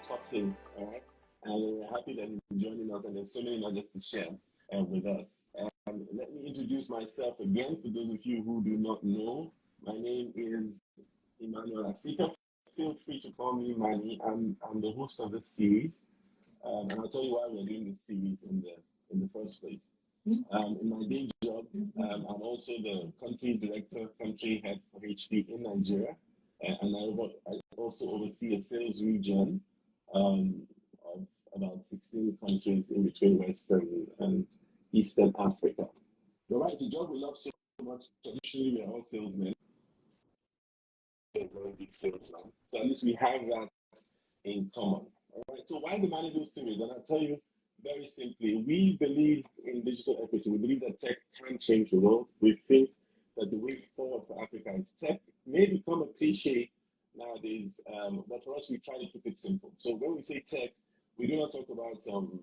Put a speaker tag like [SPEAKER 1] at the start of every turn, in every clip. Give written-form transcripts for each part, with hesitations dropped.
[SPEAKER 1] taught him, all right? And we're happy that he's joining us, and there's so many nuggets to share with us. Let me introduce myself again for those of you who do not know. My name is Emmanuel Asika. Feel free to call me Manny. I'm the host of this series, and I'll tell you why we're doing this series in the first place. In my day job, I'm also the country director, country head for HP in Nigeria, and I also oversee a sales region of about 16 countries in between Western and Eastern Africa. All right, it's a job we love so much. Traditionally, we're all salesmen, a very big salesman. So at least we have that in common. All right, so why the Manny Do series? And I'll tell you very simply, we believe in digital equity. We believe that tech can change the world. We think that the way forward for Africa is tech. May become a cliche nowadays, but for us, we try to keep it simple. So when we say tech, we do not talk about some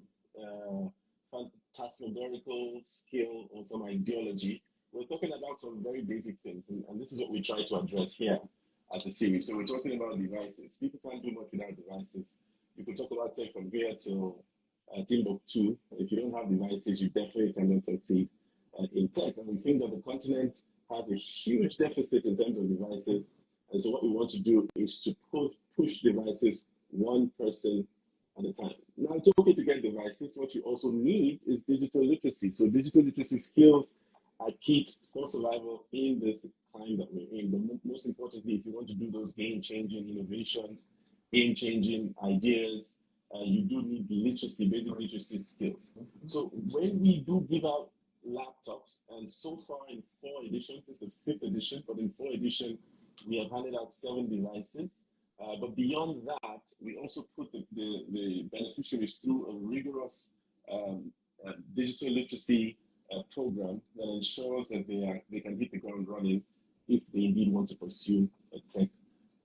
[SPEAKER 1] phantasmagorical skill or some ideology. We're talking about some very basic things, and this is what we try to address here at the series. So we're talking about devices. People can't do much without devices. You can talk about tech from here till Timbuktu. If you don't have devices, you definitely cannot succeed in tech. And we think that the continent has a huge deficit in terms of devices. And so what we want to do is to push devices one person at a time. Now, it's okay to get devices. What you also need is digital literacy. So digital literacy skills are key for survival in this time that we're in. But most importantly, if you want to do those game-changing innovations, game-changing ideas, you do need literacy, basic literacy skills. So when we do give out laptops, and so far in 4 editions, this is the 5th edition, but in 4 editions, we have handed out 7 devices. But beyond that, we also put the beneficiaries through a rigorous digital literacy program that ensures that they can hit the ground running if they indeed want to pursue a tech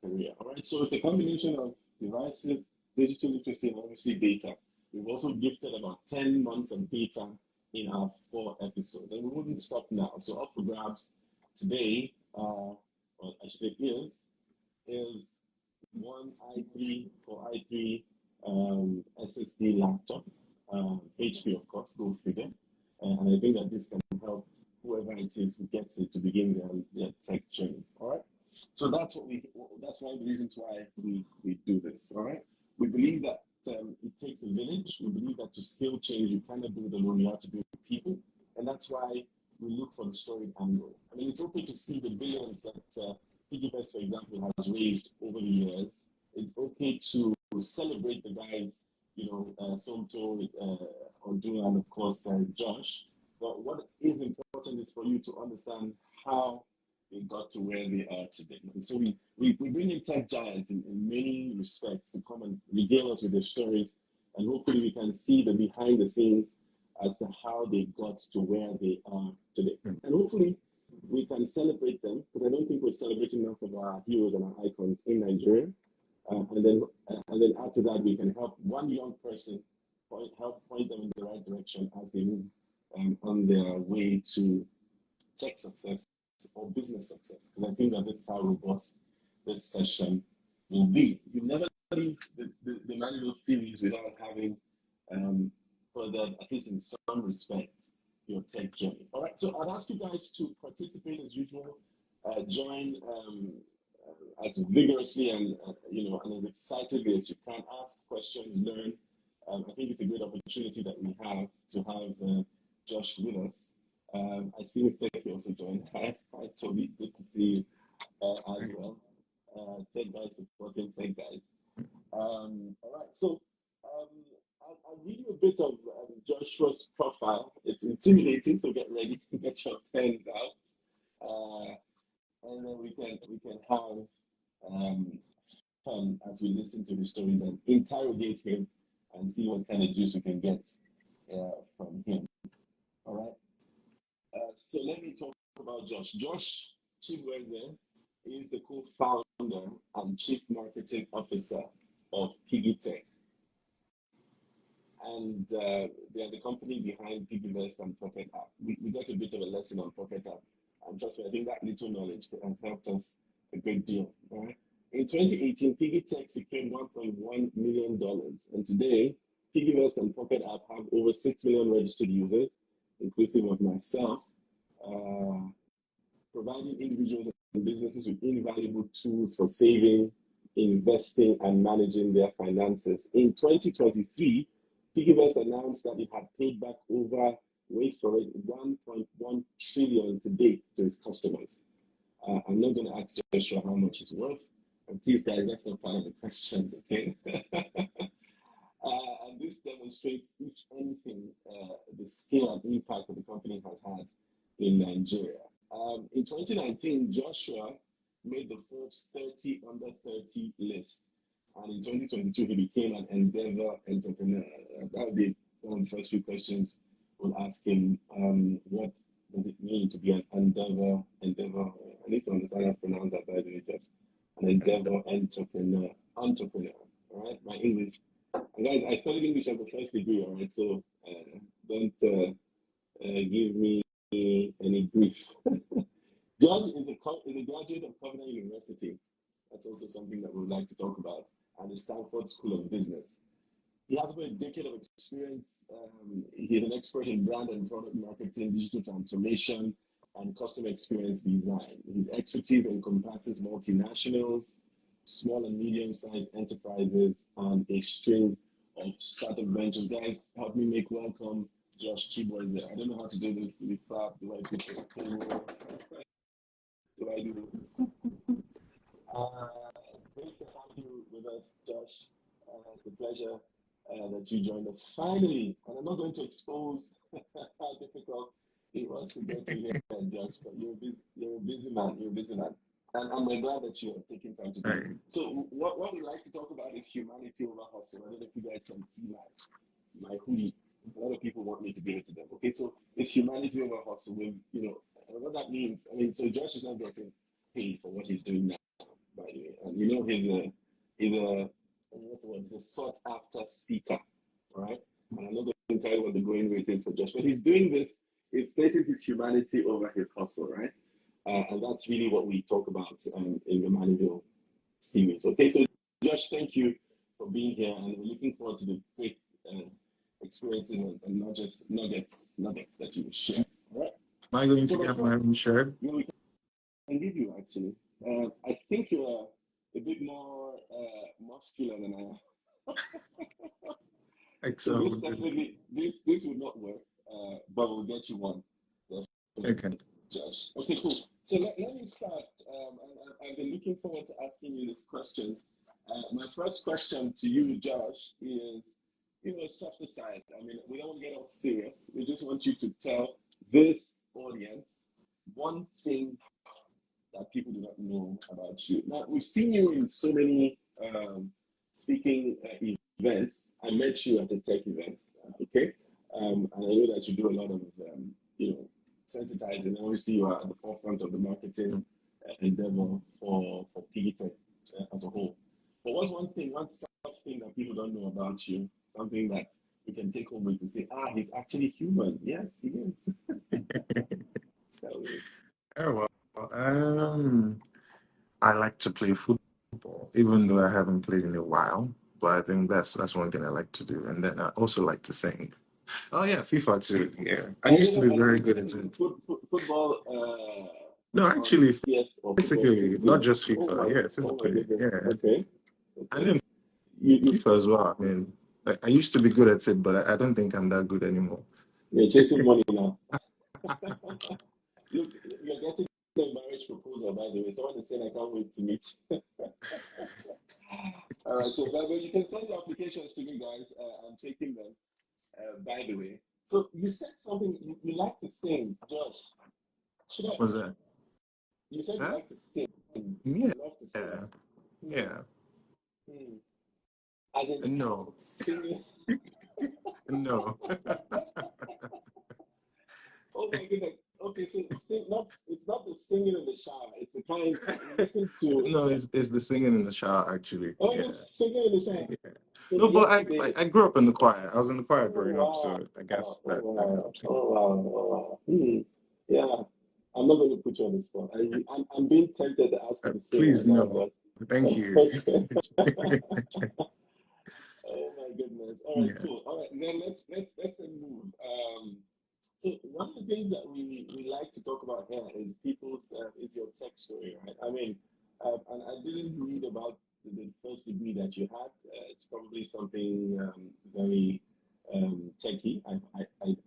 [SPEAKER 1] career. All right, so it's a combination of devices, digital literacy, and obviously data. We've also gifted about 10 months of data in our 4 episodes, and we wouldn't stop now. So up for grabs today, well, I should say is one i3 or i3 SSD laptop, HP of course, go figure. And I think that this can help whoever it is who gets it to begin their tech journey. All right. So that's one of the reasons why we do this. All right. We believe that it takes a village. We believe that to scale change, you cannot do it alone. You have to do it with people, and that's why we look for the story angle. I mean, it's okay to see the billions that PiggyVest, for example, has raised over the years. It's okay to celebrate the guys, Somto, Odu, and of course Josh. But what is important is for you to understand how they got to where they are today. And so we bring in tech giants in many respects to come and regale us with their stories, and hopefully we can see the behind the scenes as to how they got to where they are today. And hopefully we can celebrate them, because I don't think we're celebrating enough of our heroes and our icons in Nigeria. And then add to that, we can help one young person help point them in the right direction as they move on their way to tech success or business success. Because I think that that's how robust this session will be. You never leave the manual series without having furthered, at least in some respect, your tech journey. All right, so I'd ask you guys to participate as usual, join as vigorously and as excitedly as you can. Ask questions, learn. I think it's a great opportunity that we have to have Josh with us. I see Mr. K also joined. Hi, Toby. Good to see you as well. Tech guys supporting tech guys. All right, so I'll read you a bit of Joshua's profile. It's intimidating, so get ready. Get your pens out, and then we can have fun as we listen to the stories and interrogate him and see what kind of juice we can get from him. All right. So let me talk about Josh. Josh Chibueze is the co-founder and chief marketing officer of PiggyTech. And they are the company behind PiggyVest and Pocket App. We got a bit of a lesson on Pocket App. And trust me, I think that little knowledge has helped us a great deal. Right? In 2018, PiggyTech secured $1.1 million. And today, PiggyVest and Pocket App have over 6 million registered users, inclusive of myself, providing individuals and businesses with invaluable tools for saving, investing, and managing their finances. In 2023, PiggyVest announced that it had paid back over, wait for it, 1.1 trillion to date to its customers. I'm not going to ask Joshua how much it's worth. And please, guys, that's not part of the questions, okay? And this demonstrates, if anything, the scale and impact that the company has had in Nigeria. In 2019, Joshua made the Forbes 30 under 30 list. And in 2022, he became an Endeavor entrepreneur. That would be one of the first few questions we'll ask him. What does it mean to be an Endeavor? I need to understand how to pronounce that, by the way, Josh. An Endeavor entrepreneur, all right? My English. And guys, I studied English as a first degree, all right? So don't give me any grief. George is a graduate of Covenant University. That's also something that we would like to talk about, and the Stanford School of Business. He has over a decade of experience. He's an expert in brand and product marketing, digital transformation, and customer experience design. His expertise encompasses multinationals, small and medium-sized enterprises, and a string of startup ventures. Guys, help me make welcome Josh Chibueze. I don't know how to do this. Do we clap? Do I do it? Do I do it? Great to have you with us, Josh. It's a pleasure that you joined us finally. And I'm not going to expose how difficult it was to get you here, Josh, but you're a busy man. And I'm glad that you're taking time to do it. So what we like to talk about is humanity over hustle. I don't know if you guys can see my hoodie. A lot of people want me to give it to them. Okay, so it's humanity over hustle. With, and what that means. I mean, so Josh is not getting paid for what he's doing now, by the way. And he's a sought after speaker, right? And I'm not going to tell you what the going rate is for Josh, but he's doing this. It's placing his humanity over his hustle, right? And that's really what we talk about in the Mannyville series. Okay, so Josh, thank you for being here, and we're looking forward to the great experiences and nuggets that you will share. All right.
[SPEAKER 2] Am I going to get my own shirt?
[SPEAKER 1] No, we can give you actually. I think you're a bit more muscular than I am.
[SPEAKER 2] Excellent.
[SPEAKER 1] So this would not work, but we'll get you one.
[SPEAKER 2] Okay.
[SPEAKER 1] Josh. Okay, cool. So let me start. I've been looking forward to asking you this question. My first question to you, Josh, is, softer side. I mean, we don't want to get all serious. We just want you to tell this audience one thing that people do not know about you. Now, we've seen you in so many speaking events. I met you at a tech event, okay? And I know that you do a lot of, sensitizing. Obviously, you are at the forefront of the marketing endeavor for PiggyTech as a whole. But what's one soft thing that people don't know about you? Something that we can take home with to say, he's actually human. Yes, he is.
[SPEAKER 2] Oh, well, I like to play football, even though I haven't played in a while. But I think that's one thing I like to do. And then I also like to sing. Oh yeah, FIFA too. Yeah, I used to be very good at it.
[SPEAKER 1] Football.
[SPEAKER 2] No, actually,
[SPEAKER 1] yes,
[SPEAKER 2] physically, not just FIFA. Yeah, physically. Yeah.
[SPEAKER 1] Okay.
[SPEAKER 2] And then FIFA as well. I mean, I used to be good at it, but I don't think I'm that good anymore.
[SPEAKER 1] You're chasing money now. You're getting a marriage proposal, by the way. Someone is saying, I can't wait to meet. All right, so you can send your applications to me, guys. I'm taking them, by the way. So you said something, you like to sing, Josh.
[SPEAKER 2] What was that?
[SPEAKER 1] You said you like to sing.
[SPEAKER 2] Yeah.
[SPEAKER 1] You love to sing.
[SPEAKER 2] Yeah.
[SPEAKER 1] As in
[SPEAKER 2] no.
[SPEAKER 1] Singing.
[SPEAKER 2] No.
[SPEAKER 1] Oh my goodness. Okay, so it's not the singing in the shower. It's the kind you listen to.
[SPEAKER 2] No, it's the singing in the shower actually.
[SPEAKER 1] Oh, it's singing in the shower.
[SPEAKER 2] Yeah.
[SPEAKER 1] So
[SPEAKER 2] no, but I grew up in the choir. I was in the choir growing up, so I guess that helps.
[SPEAKER 1] Oh wow. Yeah. I'm not going to put you on the spot. I'm being tempted to ask you to sing.
[SPEAKER 2] Please no. Thank you.
[SPEAKER 1] Oh my goodness. All right,
[SPEAKER 2] Yeah.
[SPEAKER 1] cool. All right, then let's then move. So one of the things that we like to talk about here is people's is your tech story, right? I mean, and I didn't read about the first degree that you had. It's probably something very techy. I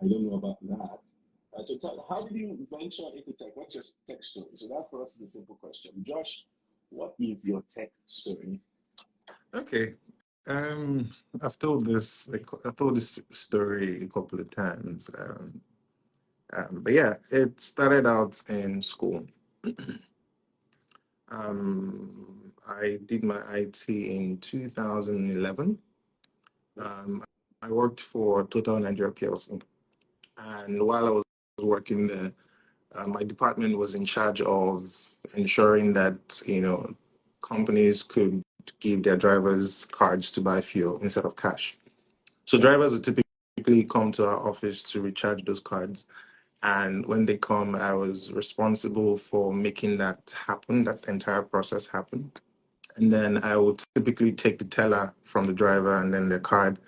[SPEAKER 1] don't know about that. So how did you venture into tech? What's your tech story? So that for us is a simple question. Josh, what is your tech story?
[SPEAKER 2] Okay. Um, I've told this story a couple of times. But yeah, it started out in school. I did my IT in 2011. Um, I worked for Total Nigeria PLC, and while I was working there, my department was in charge of ensuring that companies could give their drivers cards to buy fuel instead of cash. So drivers would typically come to our office to recharge those cards. And when they come, I was responsible for making that happen, that entire process happen. And then I would typically take the teller from the driver and then the card,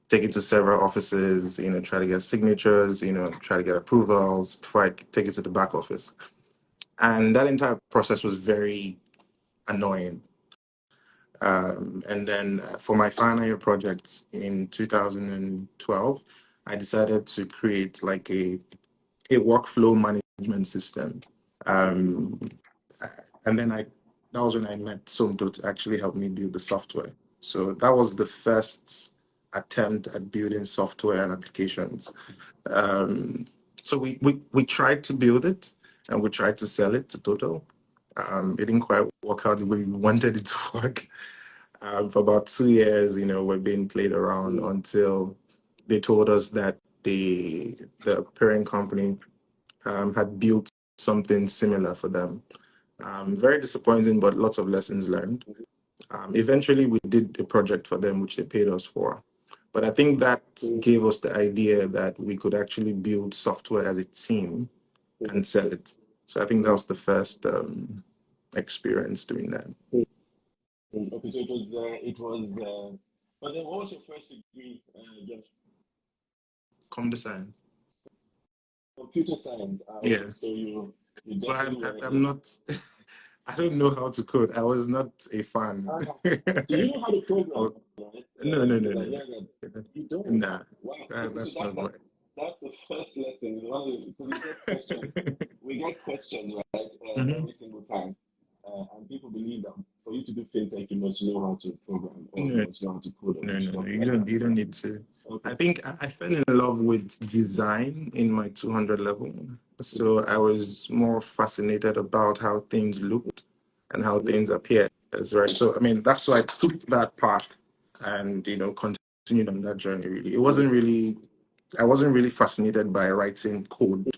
[SPEAKER 2] take it to several offices, try to get signatures, try to get approvals before I take it to the back office. And that entire process was very annoying. And then for my final year project in 2012, I decided to create like a workflow management system. Um, and then that was when I met Somto to actually help me build the software. So that was the first attempt at building software and applications. Um, so we tried to build it and we tried to sell it to Total. It didn't quite work out the way we wanted it to work. For about 2 years, we're being played around until they told us that the parent company had built something similar for them. Very disappointing, but lots of lessons learned. Eventually, we did a project for them, which they paid us for. But I think that gave us the idea that we could actually build software as a team and sell it. So I think that was the first experience doing that.
[SPEAKER 1] Okay, so but then what was your first degree, Josh?
[SPEAKER 2] Computer science.
[SPEAKER 1] Computer science. Okay,
[SPEAKER 2] Yeah,
[SPEAKER 1] so you
[SPEAKER 2] but
[SPEAKER 1] definitely were
[SPEAKER 2] I'm
[SPEAKER 1] in.
[SPEAKER 2] not. I don't know how to code. I was not a fan.
[SPEAKER 1] Do you know how to program,
[SPEAKER 2] Oh,
[SPEAKER 1] right?
[SPEAKER 2] no, no, no,
[SPEAKER 1] Because I
[SPEAKER 2] no,
[SPEAKER 1] hear that
[SPEAKER 2] no.
[SPEAKER 1] you don't.
[SPEAKER 2] Nah,
[SPEAKER 1] Wow. Okay, so
[SPEAKER 2] that's not right.
[SPEAKER 1] that's the first lesson. Is one of the, because we get questions. We get questions, right,
[SPEAKER 2] Hmm.
[SPEAKER 1] every single time. And people believe that for you to do fintech, you must know how to program or you
[SPEAKER 2] No,
[SPEAKER 1] must know how to code or
[SPEAKER 2] no, no, no.
[SPEAKER 1] stuff like that.
[SPEAKER 2] You don't need to.
[SPEAKER 1] Okay.
[SPEAKER 2] I think I fell in love with design in my 200 level. So I was more fascinated about how things looked and how things appeared. That's right. So I mean, that's why I took that path and continued on that journey. Really, I wasn't really fascinated by writing code,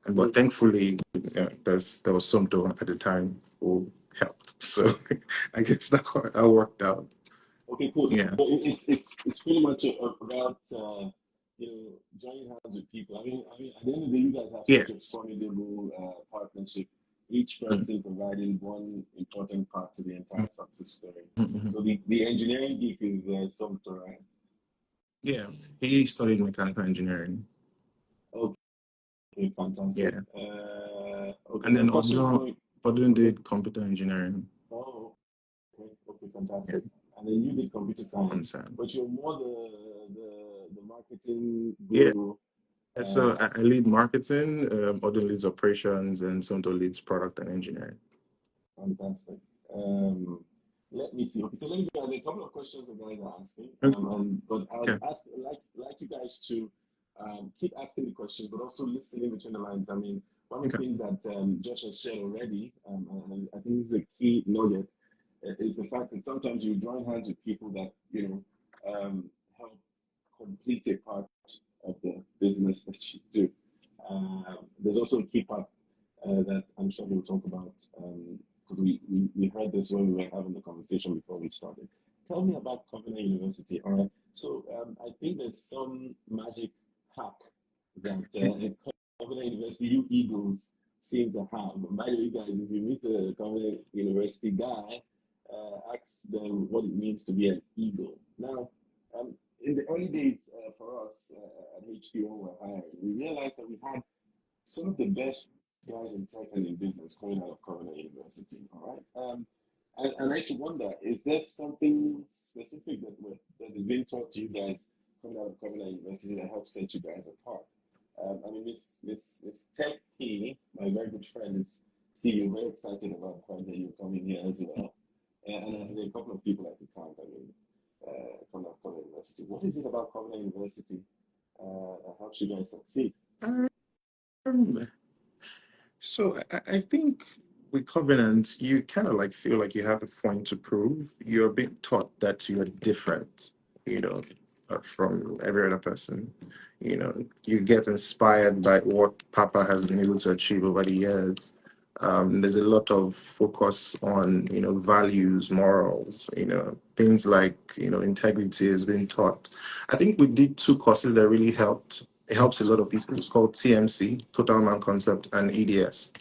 [SPEAKER 2] but thankfully, there was something at the time who helped. So I guess that worked out.
[SPEAKER 1] Okay, cool. So
[SPEAKER 2] Yeah.
[SPEAKER 1] it's pretty much about joining hands with people. I mean, at the end of the day, you guys have such a
[SPEAKER 2] Yes.
[SPEAKER 1] formidable partnership. Each person providing one important part to the entire success story.
[SPEAKER 2] Mhm.
[SPEAKER 1] So the engineering geek is Somto, right?
[SPEAKER 2] Yeah. He studied mechanical engineering.
[SPEAKER 1] Okay, fantastic.
[SPEAKER 2] Yeah.
[SPEAKER 1] Okay,
[SPEAKER 2] And
[SPEAKER 1] then
[SPEAKER 2] then
[SPEAKER 1] questions going.
[SPEAKER 2] Odun
[SPEAKER 1] Okay.
[SPEAKER 2] did computer engineering.
[SPEAKER 1] Oh, okay,
[SPEAKER 2] Yeah.
[SPEAKER 1] fantastic. And then you did computer science,
[SPEAKER 2] Understand.
[SPEAKER 1] but you're more the marketing
[SPEAKER 2] Yeah.
[SPEAKER 1] guru.
[SPEAKER 2] So
[SPEAKER 1] Uh,
[SPEAKER 2] I lead marketing, Odun leads operations, and Sonto leads product and engineering.
[SPEAKER 1] Fantastic. Um, Let me see. Okay, so let me go. There are a couple of questions the guys are asking,
[SPEAKER 2] Okay.
[SPEAKER 1] but I would ask like you guys to keep asking the questions, but also listening between the lines. I mean, one of the
[SPEAKER 2] Okay.
[SPEAKER 1] things that Josh has shared already, and I think this is a key nugget, is the fact that sometimes you join hands with people that help complete a part of the business that you do. There's also a key part that I'm sure we'll talk about because we heard this when we were having the conversation before we started. Tell me about Covenant University. All right. So I think there's some magic hack that Covenant University, you Eagles, seem to have. But mind you guys, if you meet a Covenant University guy, asked them what it means to be an eagle. Now, in the early days for us at HQ when we were hiring, we realized that we had some of the best guys in tech and in business coming out of Cornell University. All right. And I used to wonder, is there something specific that is being taught to you guys coming out of Cornell University that helps set you guys apart? I mean, Miss Techie, my very good friend, is CEO, very excited about the fact that you're coming here as well. And I think a couple of people I could count, I mean, coming out of Cornell University. What is it about Cornell University that helps you guys succeed?
[SPEAKER 2] Um, So I think with Covenant, you kind of like feel like you have a point to prove. You're being taught that you're different, you know, from every other person. You get inspired by what Papa has been able to achieve over the years. There's a lot of focus on, values, morals, things like, integrity has been taught. I think we did two courses that really helped. It helps a lot of people. It's called TMC, Total Man Concept, and EDS.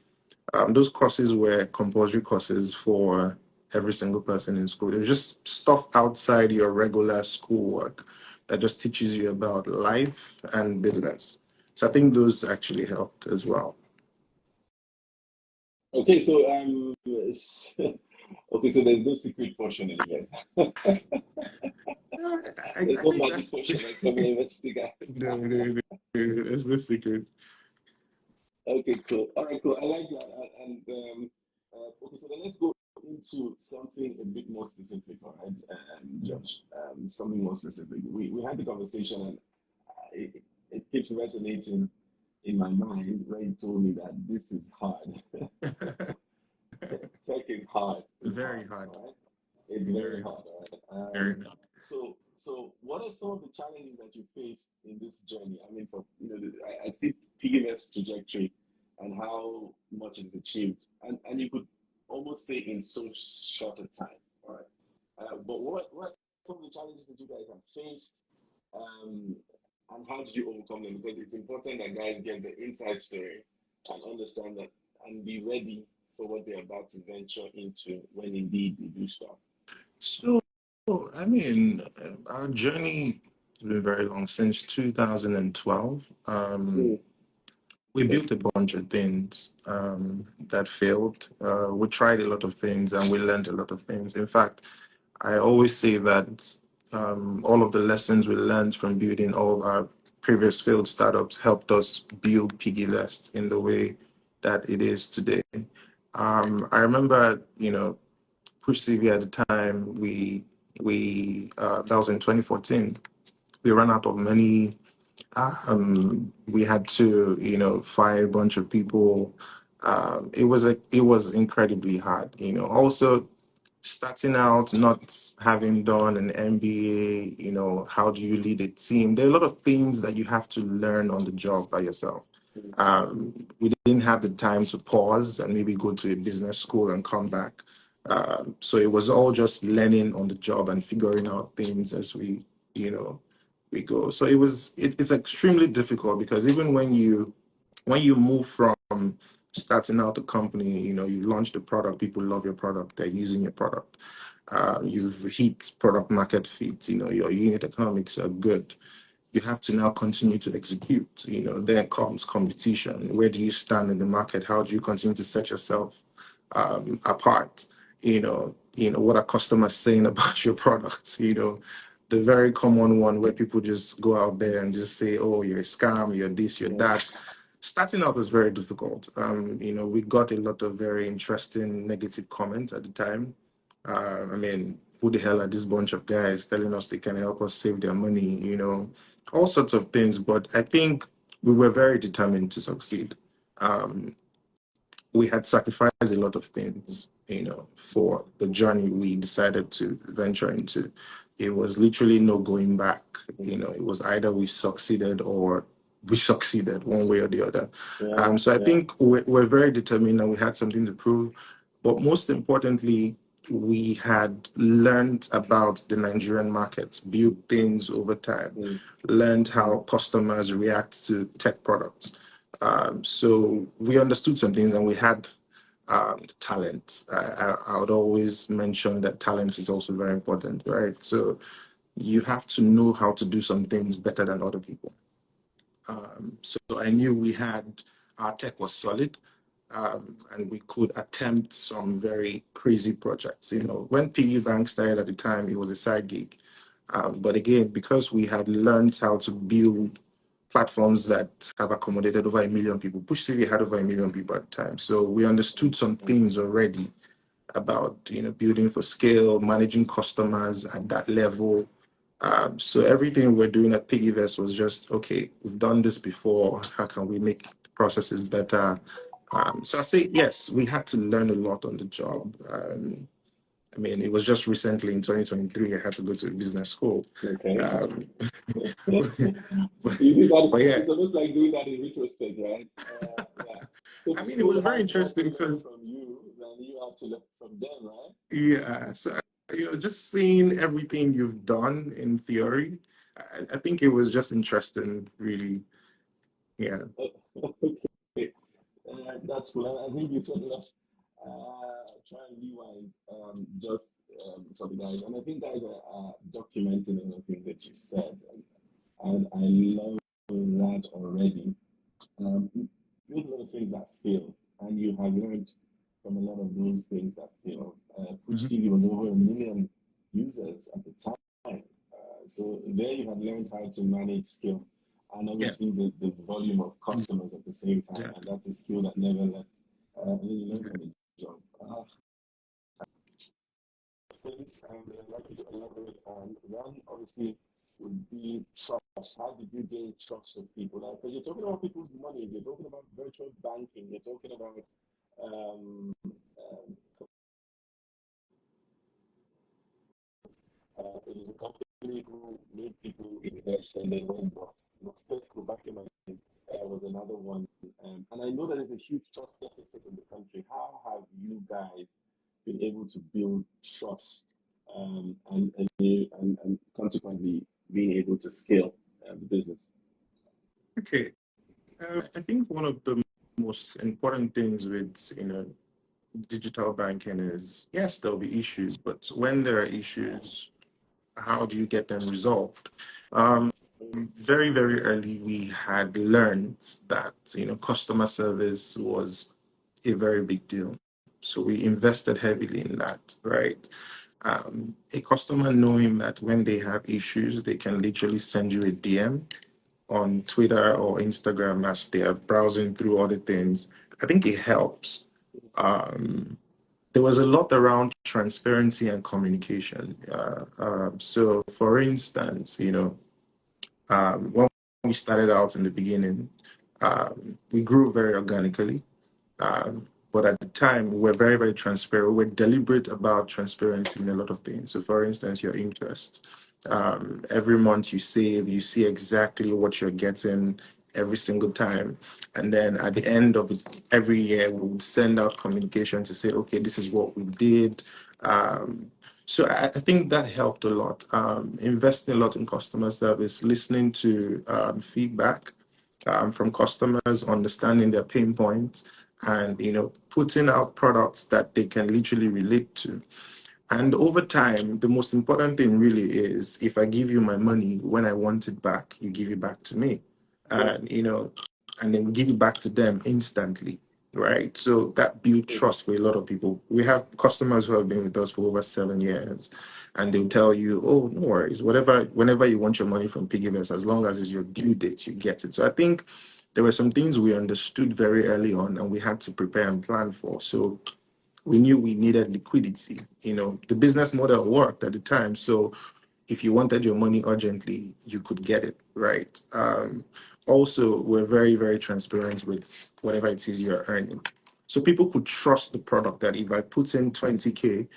[SPEAKER 2] Those courses were compulsory courses for every single person in school. It was just stuff outside your regular schoolwork that just teaches you about life and business. So I think those actually helped as well.
[SPEAKER 1] Okay, so okay, so there's no secret portion anyway.
[SPEAKER 2] I
[SPEAKER 1] There's no
[SPEAKER 2] think
[SPEAKER 1] magic
[SPEAKER 2] that's
[SPEAKER 1] portion like Cornell University guys.
[SPEAKER 2] no, no, no, no, that's no secret.
[SPEAKER 1] Okay, cool. All right, cool. I like that. And okay, so then let's go into something a bit more specific, all right, Josh. Something more specific. We had the conversation, and it keeps resonating in my mind when you told me that this is hard. Tech is hard. It's
[SPEAKER 2] Very
[SPEAKER 1] hard,
[SPEAKER 2] hard.
[SPEAKER 1] all right? It's very
[SPEAKER 2] Very,
[SPEAKER 1] hard, all right?
[SPEAKER 2] very hard.
[SPEAKER 1] So what are some of the challenges that you faced in this journey? I mean, for I see PiggyVest's trajectory and how much it's achieved, and you could almost say in so short a time, all right? But what are some of the challenges that you guys have faced, um, and how did you overcome them? Because it's important that guys get the inside story and understand that and be ready for what they're about to venture into when indeed they do start.
[SPEAKER 2] So, I mean, our journey has been very long since 2012.
[SPEAKER 1] Mm,
[SPEAKER 2] We built a bunch of things that failed. We tried a lot of things and we learned a lot of things. In fact, I always say that all of the lessons we learned from building all of our previous failed startups helped us build PiggyVest in the way that it is today. I remember, Push CV at the time, we that was in 2014. We ran out of money. We had to, fire a bunch of people. It was incredibly hard. Also starting out, not having done an MBA. How do you lead a team? There are a lot of things that you have to learn on the job by yourself.
[SPEAKER 1] mm,
[SPEAKER 2] We didn't have the time to pause and maybe go to a business school and come back. So it was all just learning on the job and figuring out things as you know, we go. So it's extremely difficult because even when you move from starting out a company, you launch the product, people love your product, they're using your product. You've hit product market fit, your unit economics are good. You have to now continue to execute. There comes competition. Where do you stand in the market? How do you continue to set yourself apart? What are customers saying about your products? The very common one where people just go out there and just say, "Oh, you're a scam, you're this, you're
[SPEAKER 1] mm,
[SPEAKER 2] that." Starting out was very difficult. We got a lot of very interesting negative comments at the time. I mean, who the hell are this bunch of guys telling us they can help us save their money? All sorts of things. But I think we were very determined to succeed. Um, we had sacrificed a lot of things, for the journey we decided to venture into. It was literally no going back.
[SPEAKER 1] mm.
[SPEAKER 2] It was either we succeeded or we succeeded one way or the other.
[SPEAKER 1] Yeah,
[SPEAKER 2] So I
[SPEAKER 1] yeah.
[SPEAKER 2] think we're very determined and we had something to prove. But most importantly, we had learned about the Nigerian market, built things over time,
[SPEAKER 1] Mm,
[SPEAKER 2] learned how
[SPEAKER 1] mm,
[SPEAKER 2] customers react to tech products. So we understood some things and we had talent. I would always mention that talent is also very important, right? So you have to know how to do some things better than other people. So I knew we had our tech was solid, and we could attempt some very crazy projects. You know, when PE Bank started at the time, it was a side gig. But again, because we had learned how to build platforms that have accommodated over 1 million people, Push TV had over 1 million people at the time. So we understood some things already about building for scale, managing customers at that level. So everything we're doing at PiggyVest was just okay. We've done this before. How can we make the processes better? So I say yes. We had to learn a lot on the job. I mean, it was just recently in 2023. I had to go to a business school.
[SPEAKER 1] Okay.
[SPEAKER 2] Um, but,
[SPEAKER 1] You do that.
[SPEAKER 2] but yeah,
[SPEAKER 1] It's almost like doing that in retrospect, right? Yeah. So
[SPEAKER 2] I
[SPEAKER 1] the
[SPEAKER 2] mean, it
[SPEAKER 1] school
[SPEAKER 2] was very
[SPEAKER 1] has more to
[SPEAKER 2] interesting
[SPEAKER 1] learn
[SPEAKER 2] because
[SPEAKER 1] from you than you have to learn from them, right?
[SPEAKER 2] yeah, so just seeing everything you've done in theory, I think it was just interesting, really. Yeah.
[SPEAKER 1] Okay. That's cool. I think you said let's try and rewind just for the guys. And I think guys are documenting everything that you said. And I love that already. There's a lot of things that failed, and you have learned from a lot of those things that failed. Push
[SPEAKER 2] Mhm.
[SPEAKER 1] TV was over 1 million users at the time. So there you have learned how to manage skill and
[SPEAKER 2] Yeah.
[SPEAKER 1] obviously the volume of customers at the same time. And
[SPEAKER 2] Exactly.
[SPEAKER 1] that's a skill that never left. And then you learn
[SPEAKER 2] Yeah.
[SPEAKER 1] from the job. Things I'd like you to elaborate on. One, obviously, would be trust. How did you gain trust with people? Because you're talking about people's money, you're talking about virtual banking, you're talking about um, um, it is a company who made people invest and then went bust. Let's go back in my was another one. And I know that there's a huge trust deficit in the country. How have you guys been able to build trust and consequently being able to scale the business?
[SPEAKER 2] Okay. I think one of the most important things with digital banking is yes, there'll be issues, but when there are issues, how do you get them resolved? Um, very, very early, we had learned that customer service was a very big deal. So we invested heavily in that, right? A customer knowing that when they have issues, they can literally send you a DM on Twitter or Instagram as they are browsing through other things. I think it helps. Um, there was a lot around transparency and communication. So, for instance, when we started out in the beginning, we grew very organically. But at the time, we were very, very transparent. We were deliberate about transparency in a lot of things. So, for instance, your interest. Every month you save, you see exactly what you're getting every single time. And then at the end of every year, we would send out communication to say, okay, this is what we did. So I think that helped a lot. Investing a lot in customer service, listening to feedback from customers, understanding their pain points, and putting out products that they can literally relate to. And over time, the most important thing really is if I give you my money, when I want it back, you give it back to me. And and then we give it back to them instantly. Right. So that builds trust for a lot of people. We have customers who have been with us for over 7 years, and they'll tell you, oh, no worries, whenever you want your money from PiggyVest, as long as it's your due date, you get it. So I think there were some things we understood very early on and we had to prepare and plan for. So we knew we needed liquidity. The business model worked at the time. So if you wanted your money urgently, you could get it, right? Also, we're very, very transparent with whatever it is you're earning. So people could trust the product that if I put in 20K,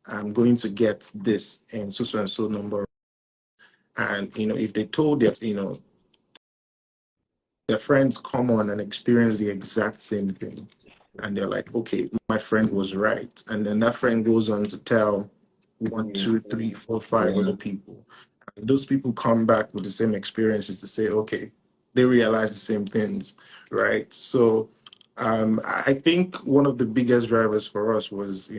[SPEAKER 2] I'm going to get this and so and so number. And, if they told their, their friends come on and experience the exact same thing. And they're like, okay, my friend was right. And then that friend goes on to tell one, two, three, four, five
[SPEAKER 1] Yeah.
[SPEAKER 2] other people. And those people come back with the same experiences to say, okay, they realize the same things, right? So I think one of the biggest drivers for us was,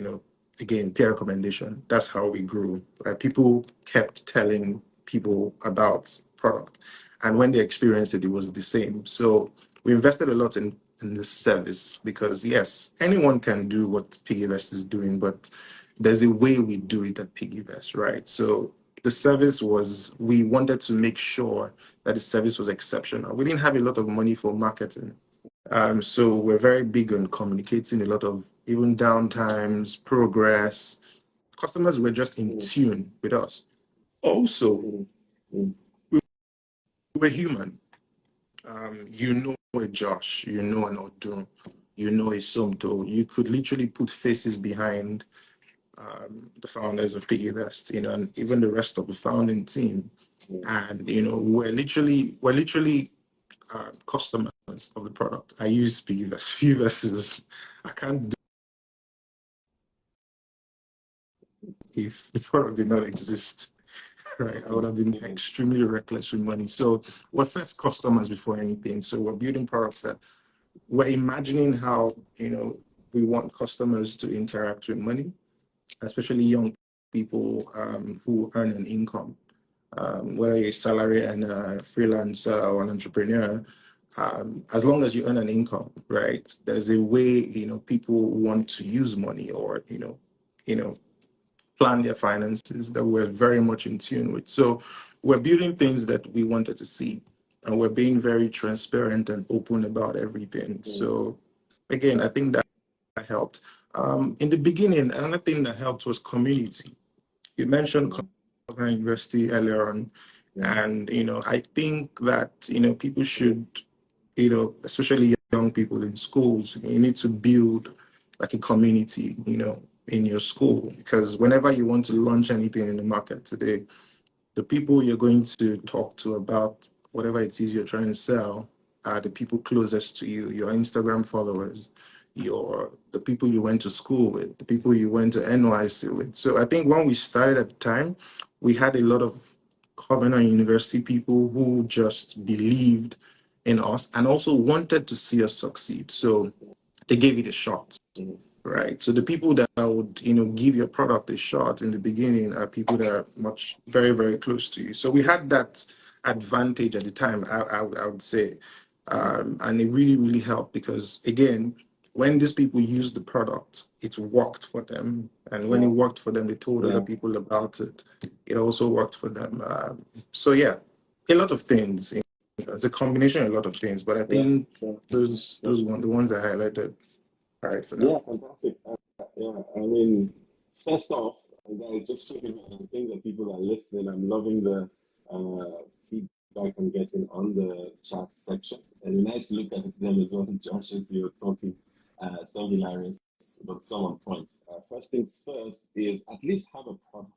[SPEAKER 2] again, peer recommendation. That's how we grew. Right? People kept telling people about product, and when they experienced it, it was the same. So we invested a lot in this service because yes, anyone can do what PiggyVest is doing, but there's a way we do it at PiggyVest, right? So the service was we wanted to make sure that the service was exceptional. We didn't have a lot of money for marketing. So we're very big on communicating a lot of even downtimes, progress. Customers were just in
[SPEAKER 1] Mm,
[SPEAKER 2] tune with us. Also,
[SPEAKER 1] mm, mm,
[SPEAKER 2] we're human. You know a Josh, you know an Odun, you know a Somto. You could literally put faces behind the founders of PiggyVest, and even the rest of the founding team.
[SPEAKER 1] mm,
[SPEAKER 2] And we're literally customers of the product. I use PiggyVest. PiggyVest is I can't do if the product did not exist. Right, I would have been
[SPEAKER 1] mm,
[SPEAKER 2] extremely reckless with money. So we're first customers before anything. So we're building products that we're imagining how we want customers to interact with money, especially young people who earn an income, whether you're a salary and a freelancer or an entrepreneur. As long as you earn an income, right? There's a way people want to use money or you know plan their finances that we're very much in tune with. So we're building things that we wanted to see, and we're being very transparent and open about everything.
[SPEAKER 1] mm,
[SPEAKER 2] So again, I think that helped. In the beginning, another thing that helped was community. You mentioned
[SPEAKER 1] mm,
[SPEAKER 2] university earlier on,
[SPEAKER 1] yeah,
[SPEAKER 2] and I think that people should, especially young people in schools, you need to build like a community, in your school, because whenever you want to launch anything in the market today, the people you're going to talk to about whatever it is you're trying to sell are the people closest to you, your Instagram followers, the people you went to school with, the people you went to NYC with. So I think when we started at the time, we had a lot of Covenant University people who just believed in us and also wanted to see us succeed. So they gave it a shot.
[SPEAKER 1] mm,
[SPEAKER 2] Right. So the people that would, give your product a shot in the beginning are people that are much, very, very close to you. So we had that advantage at the time, I would say. And it really, really helped because, again, when these people used the product, it worked for them. And when it
[SPEAKER 1] yeah,
[SPEAKER 2] worked for them, they told other
[SPEAKER 1] yeah,
[SPEAKER 2] people about it. It also worked for them. So, yeah, a lot of things. It's a combination of a lot of things. But I
[SPEAKER 1] yeah,
[SPEAKER 2] think
[SPEAKER 1] sure.
[SPEAKER 2] the ones I highlighted, all right for now.
[SPEAKER 1] Yeah, fantastic. Yeah, I mean, first off, guys, just so you know, I think that people are listening. I'm loving the feedback I'm getting on the chat section. And a nice look at them as well, Josh, as you're talking. Some hilarious, but some on point. First things first is at least have a product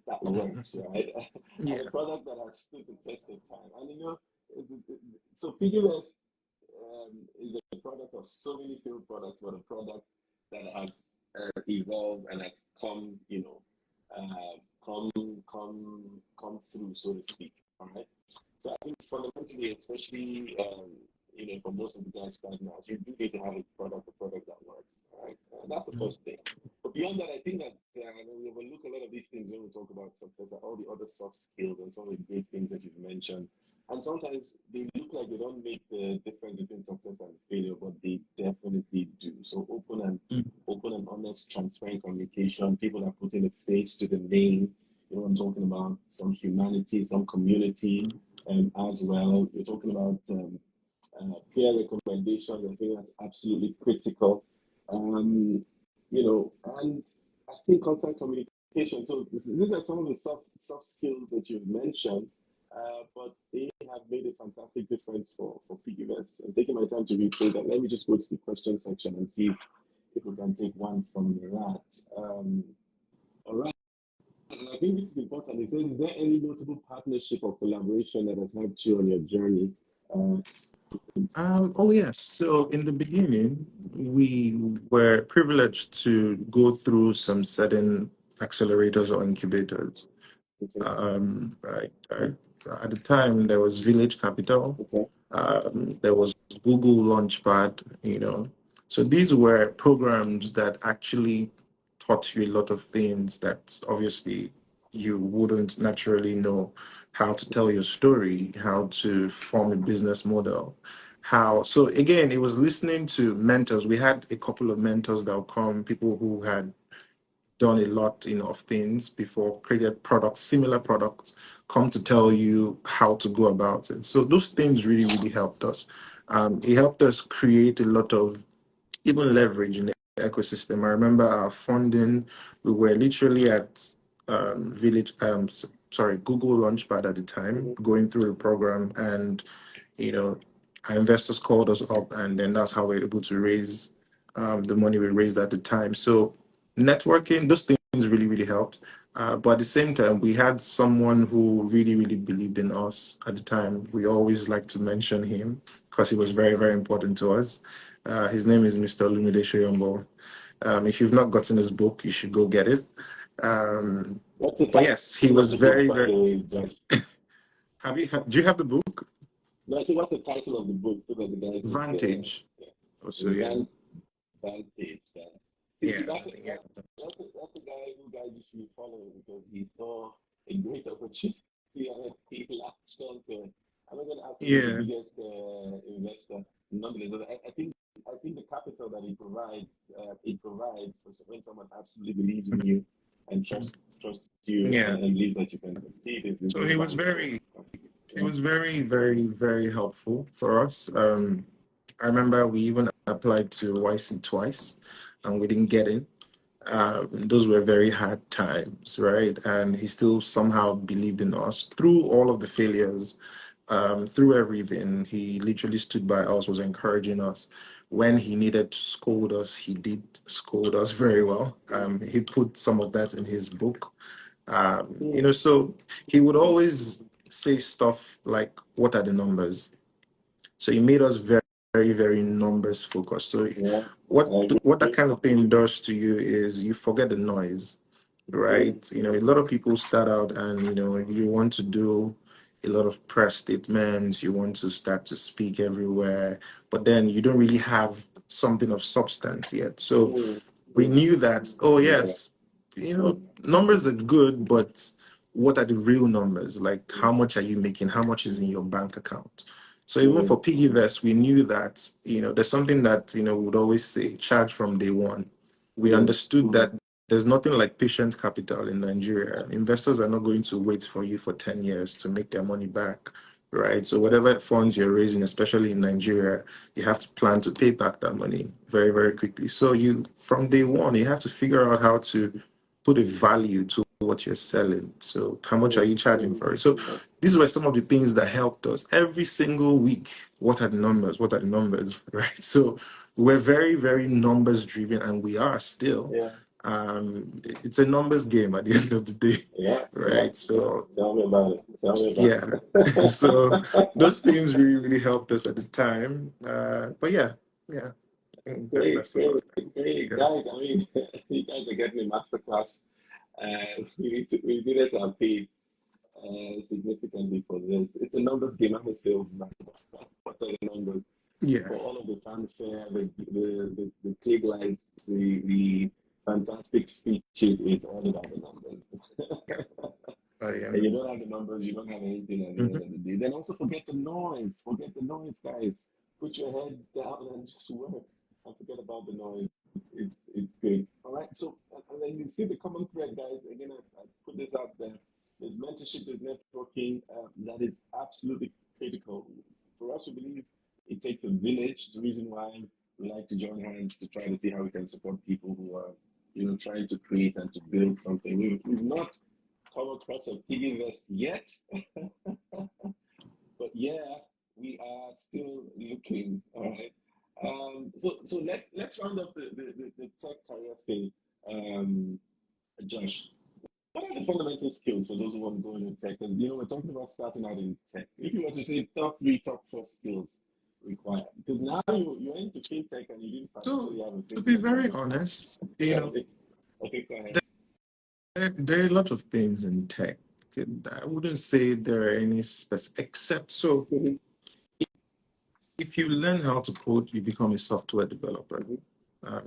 [SPEAKER 1] that works, right? And a
[SPEAKER 2] Yeah.
[SPEAKER 1] product that has stood the test of time. And so PiggyVest is a product of so many failed products, but a product that has evolved and has come, come, come, come through, so to speak. All right. So I think fundamentally, especially for most of the guys starting out, you do need to have a product that works. All right, that's the first thing. But beyond that, I think that we overlook a lot of these things when we talk about success, all the other soft skills and some of the great things that you've mentioned. And sometimes they look like they don't make the difference between success and failure, but they definitely do. So open and honest, transparent communication. People are putting a face to the name. You know what I'm talking about? Some humanity, some community, as well. We're talking about peer recommendations. I think that's absolutely critical. Um, and I think constant communication. So these are some of the soft skills that you've mentioned, but they have made a fantastic difference for PiggyVest. I'm taking my time to read through that. Let me just go to the question section and see if we can take one from that. All right. And I think this is important. It says, is there any notable partnership or collaboration that has helped you on your journey? Uh,
[SPEAKER 2] Oh, yes. So in the beginning, we were privileged to go through some certain accelerators or incubators.
[SPEAKER 1] okay,
[SPEAKER 2] Right. At the time, there was Village Capital.
[SPEAKER 1] okay,
[SPEAKER 2] There was Google Launchpad, you know. So these were programs that actually taught you a lot of things that obviously you wouldn't naturally know: how to tell your story, how to form a business model, how. So again, it was listening to mentors. We had a couple of mentors that would come, people who had done a lot, of things before, created products, similar products, come to tell you how to go about it. So those things really, really helped us. It helped us create a lot of even leverage in the ecosystem. I remember our funding, we were literally at Google Launchpad at the time, going through the program, and you know, our investors called us up, and then that's how we were able to raise the money we raised at the time. So networking, those things really, really helped. But at the same time, we had someone who really, really believed in us at the time. We always like to mention him because he was very, very important to us. His name is Mr. Lumide Shoyombo. If you've not gotten his book, you should go get it.
[SPEAKER 1] What's the
[SPEAKER 2] But
[SPEAKER 1] title
[SPEAKER 2] yes, he
[SPEAKER 1] of
[SPEAKER 2] was
[SPEAKER 1] the book,
[SPEAKER 2] very,
[SPEAKER 1] by
[SPEAKER 2] very.
[SPEAKER 1] the way, Josh?
[SPEAKER 2] Do you have the book?
[SPEAKER 1] No, I think what's the title of the book so that the guys would
[SPEAKER 2] Vantage.
[SPEAKER 1] yeah,
[SPEAKER 2] Also, yeah.
[SPEAKER 1] Vantage.
[SPEAKER 2] Yeah,
[SPEAKER 1] See,
[SPEAKER 2] I think, yeah.
[SPEAKER 1] that's the guy who guys you should follow because he saw a great opportunity and he latched on to it. I'm not going to ask him to be the
[SPEAKER 2] Yeah.
[SPEAKER 1] biggest investor. Nonetheless, but I think the capital that it provides for when someone absolutely believes in you and trusts you
[SPEAKER 2] Yeah.
[SPEAKER 1] and believes that you can succeed is
[SPEAKER 2] So
[SPEAKER 1] very
[SPEAKER 2] he was
[SPEAKER 1] valuable.
[SPEAKER 2] very, he
[SPEAKER 1] Yeah.
[SPEAKER 2] was very, very, very helpful for us. I remember we even applied to YC twice, and we didn't get in. Those were very hard times, right? And he still somehow believed in us through all of the failures, through everything. He literally stood by us, was encouraging us. When he needed to scold us, he did scold us very well. He put some of that in his book. So he would always say stuff like, "What are the numbers?" So he made us very, very, very numbers focused. So
[SPEAKER 1] Yeah,
[SPEAKER 2] what
[SPEAKER 1] I
[SPEAKER 2] what that
[SPEAKER 1] agree.
[SPEAKER 2] kind of thing does to you is you forget the noise, right? A lot of people start out and you want to do a lot of press statements, you want to start to speak everywhere, but then you don't really have something of substance yet. So
[SPEAKER 1] Mm,
[SPEAKER 2] we knew that, oh
[SPEAKER 1] yeah.
[SPEAKER 2] yes, numbers are good, but what are the real numbers? Like, how much are you making? How much is in your bank account? So even
[SPEAKER 1] Mm,
[SPEAKER 2] for PiggyVest, we knew that, there's something that, we would always say, charge from day one. We understood that there's nothing like patient capital in Nigeria. Investors are not going to wait for you for 10 years to make their money back, right? So whatever funds you're raising, especially in Nigeria, you have to plan to pay back that money very, very quickly. So from day one, you have to figure out how to put a value to what you're selling. So how much are
[SPEAKER 1] mm,
[SPEAKER 2] you charging for it? So these were some of the things that helped us every single week. What are the numbers? What are the numbers? Right. So we're very, very numbers driven, and we are still.
[SPEAKER 1] yeah,
[SPEAKER 2] It's a numbers game at the end of the day,
[SPEAKER 1] yeah, yeah,
[SPEAKER 2] right?
[SPEAKER 1] yeah.
[SPEAKER 2] So
[SPEAKER 1] Tell me about it. Tell me about
[SPEAKER 2] yeah, so
[SPEAKER 1] it.
[SPEAKER 2] those things really, really helped us at the time. But yeah, yeah, I think
[SPEAKER 1] Great,
[SPEAKER 2] that's
[SPEAKER 1] great,
[SPEAKER 2] about it.
[SPEAKER 1] great,
[SPEAKER 2] Yeah,
[SPEAKER 1] guys. I mean, you guys are getting a masterclass. We needed to have paid significantly for this. It's a numbers game. I'm a salesman. What are the numbers?
[SPEAKER 2] yeah,
[SPEAKER 1] For all of the fanfare, the click like, the fantastic speeches, it's all about the numbers.
[SPEAKER 2] yeah.
[SPEAKER 1] And you don't have the numbers, you don't have anything at the
[SPEAKER 2] Mhm.
[SPEAKER 1] end of the day. Then also forget the noise. Forget the noise, guys. Put your head down and just work. And forget about the noise. It's good. All right. So and then you see the common thread, guys. Again, I put this out there. There's mentorship, there's networking. That is absolutely critical. For us, we believe it takes a village. It's the reason why we like to join hands to try to see how we can support people who are, trying to create and to build something. We've not come across a PiggyVest yet, but yeah, we are still looking. All right. So let's round up the tech career thing. Um, Josh, what are the fundamental skills for those who want to go into tech? Because we're talking about starting out in tech. If you were to say top three, top four skills required, because now you're into fintech and you didn't
[SPEAKER 2] So
[SPEAKER 1] particularly have a
[SPEAKER 2] to be
[SPEAKER 1] fintech
[SPEAKER 2] very
[SPEAKER 1] background.
[SPEAKER 2] honest,
[SPEAKER 1] Okay, okay, go ahead.
[SPEAKER 2] there are a lot of things in tech. I wouldn't say there are any specific, except so if you learn how to code, you become a software developer.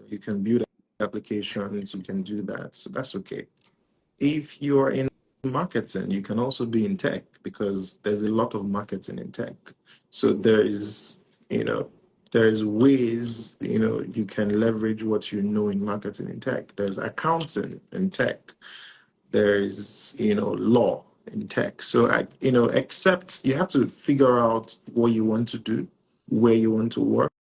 [SPEAKER 2] You can build applications, you can do that. So that's okay. If you're in marketing, you can also be in tech because there's a lot of marketing in tech. So there is, you know, there's ways, you can leverage what you know in marketing in tech. There's accounting in tech. There's, law in tech. So except you have to figure out what you want to do, where you want to work,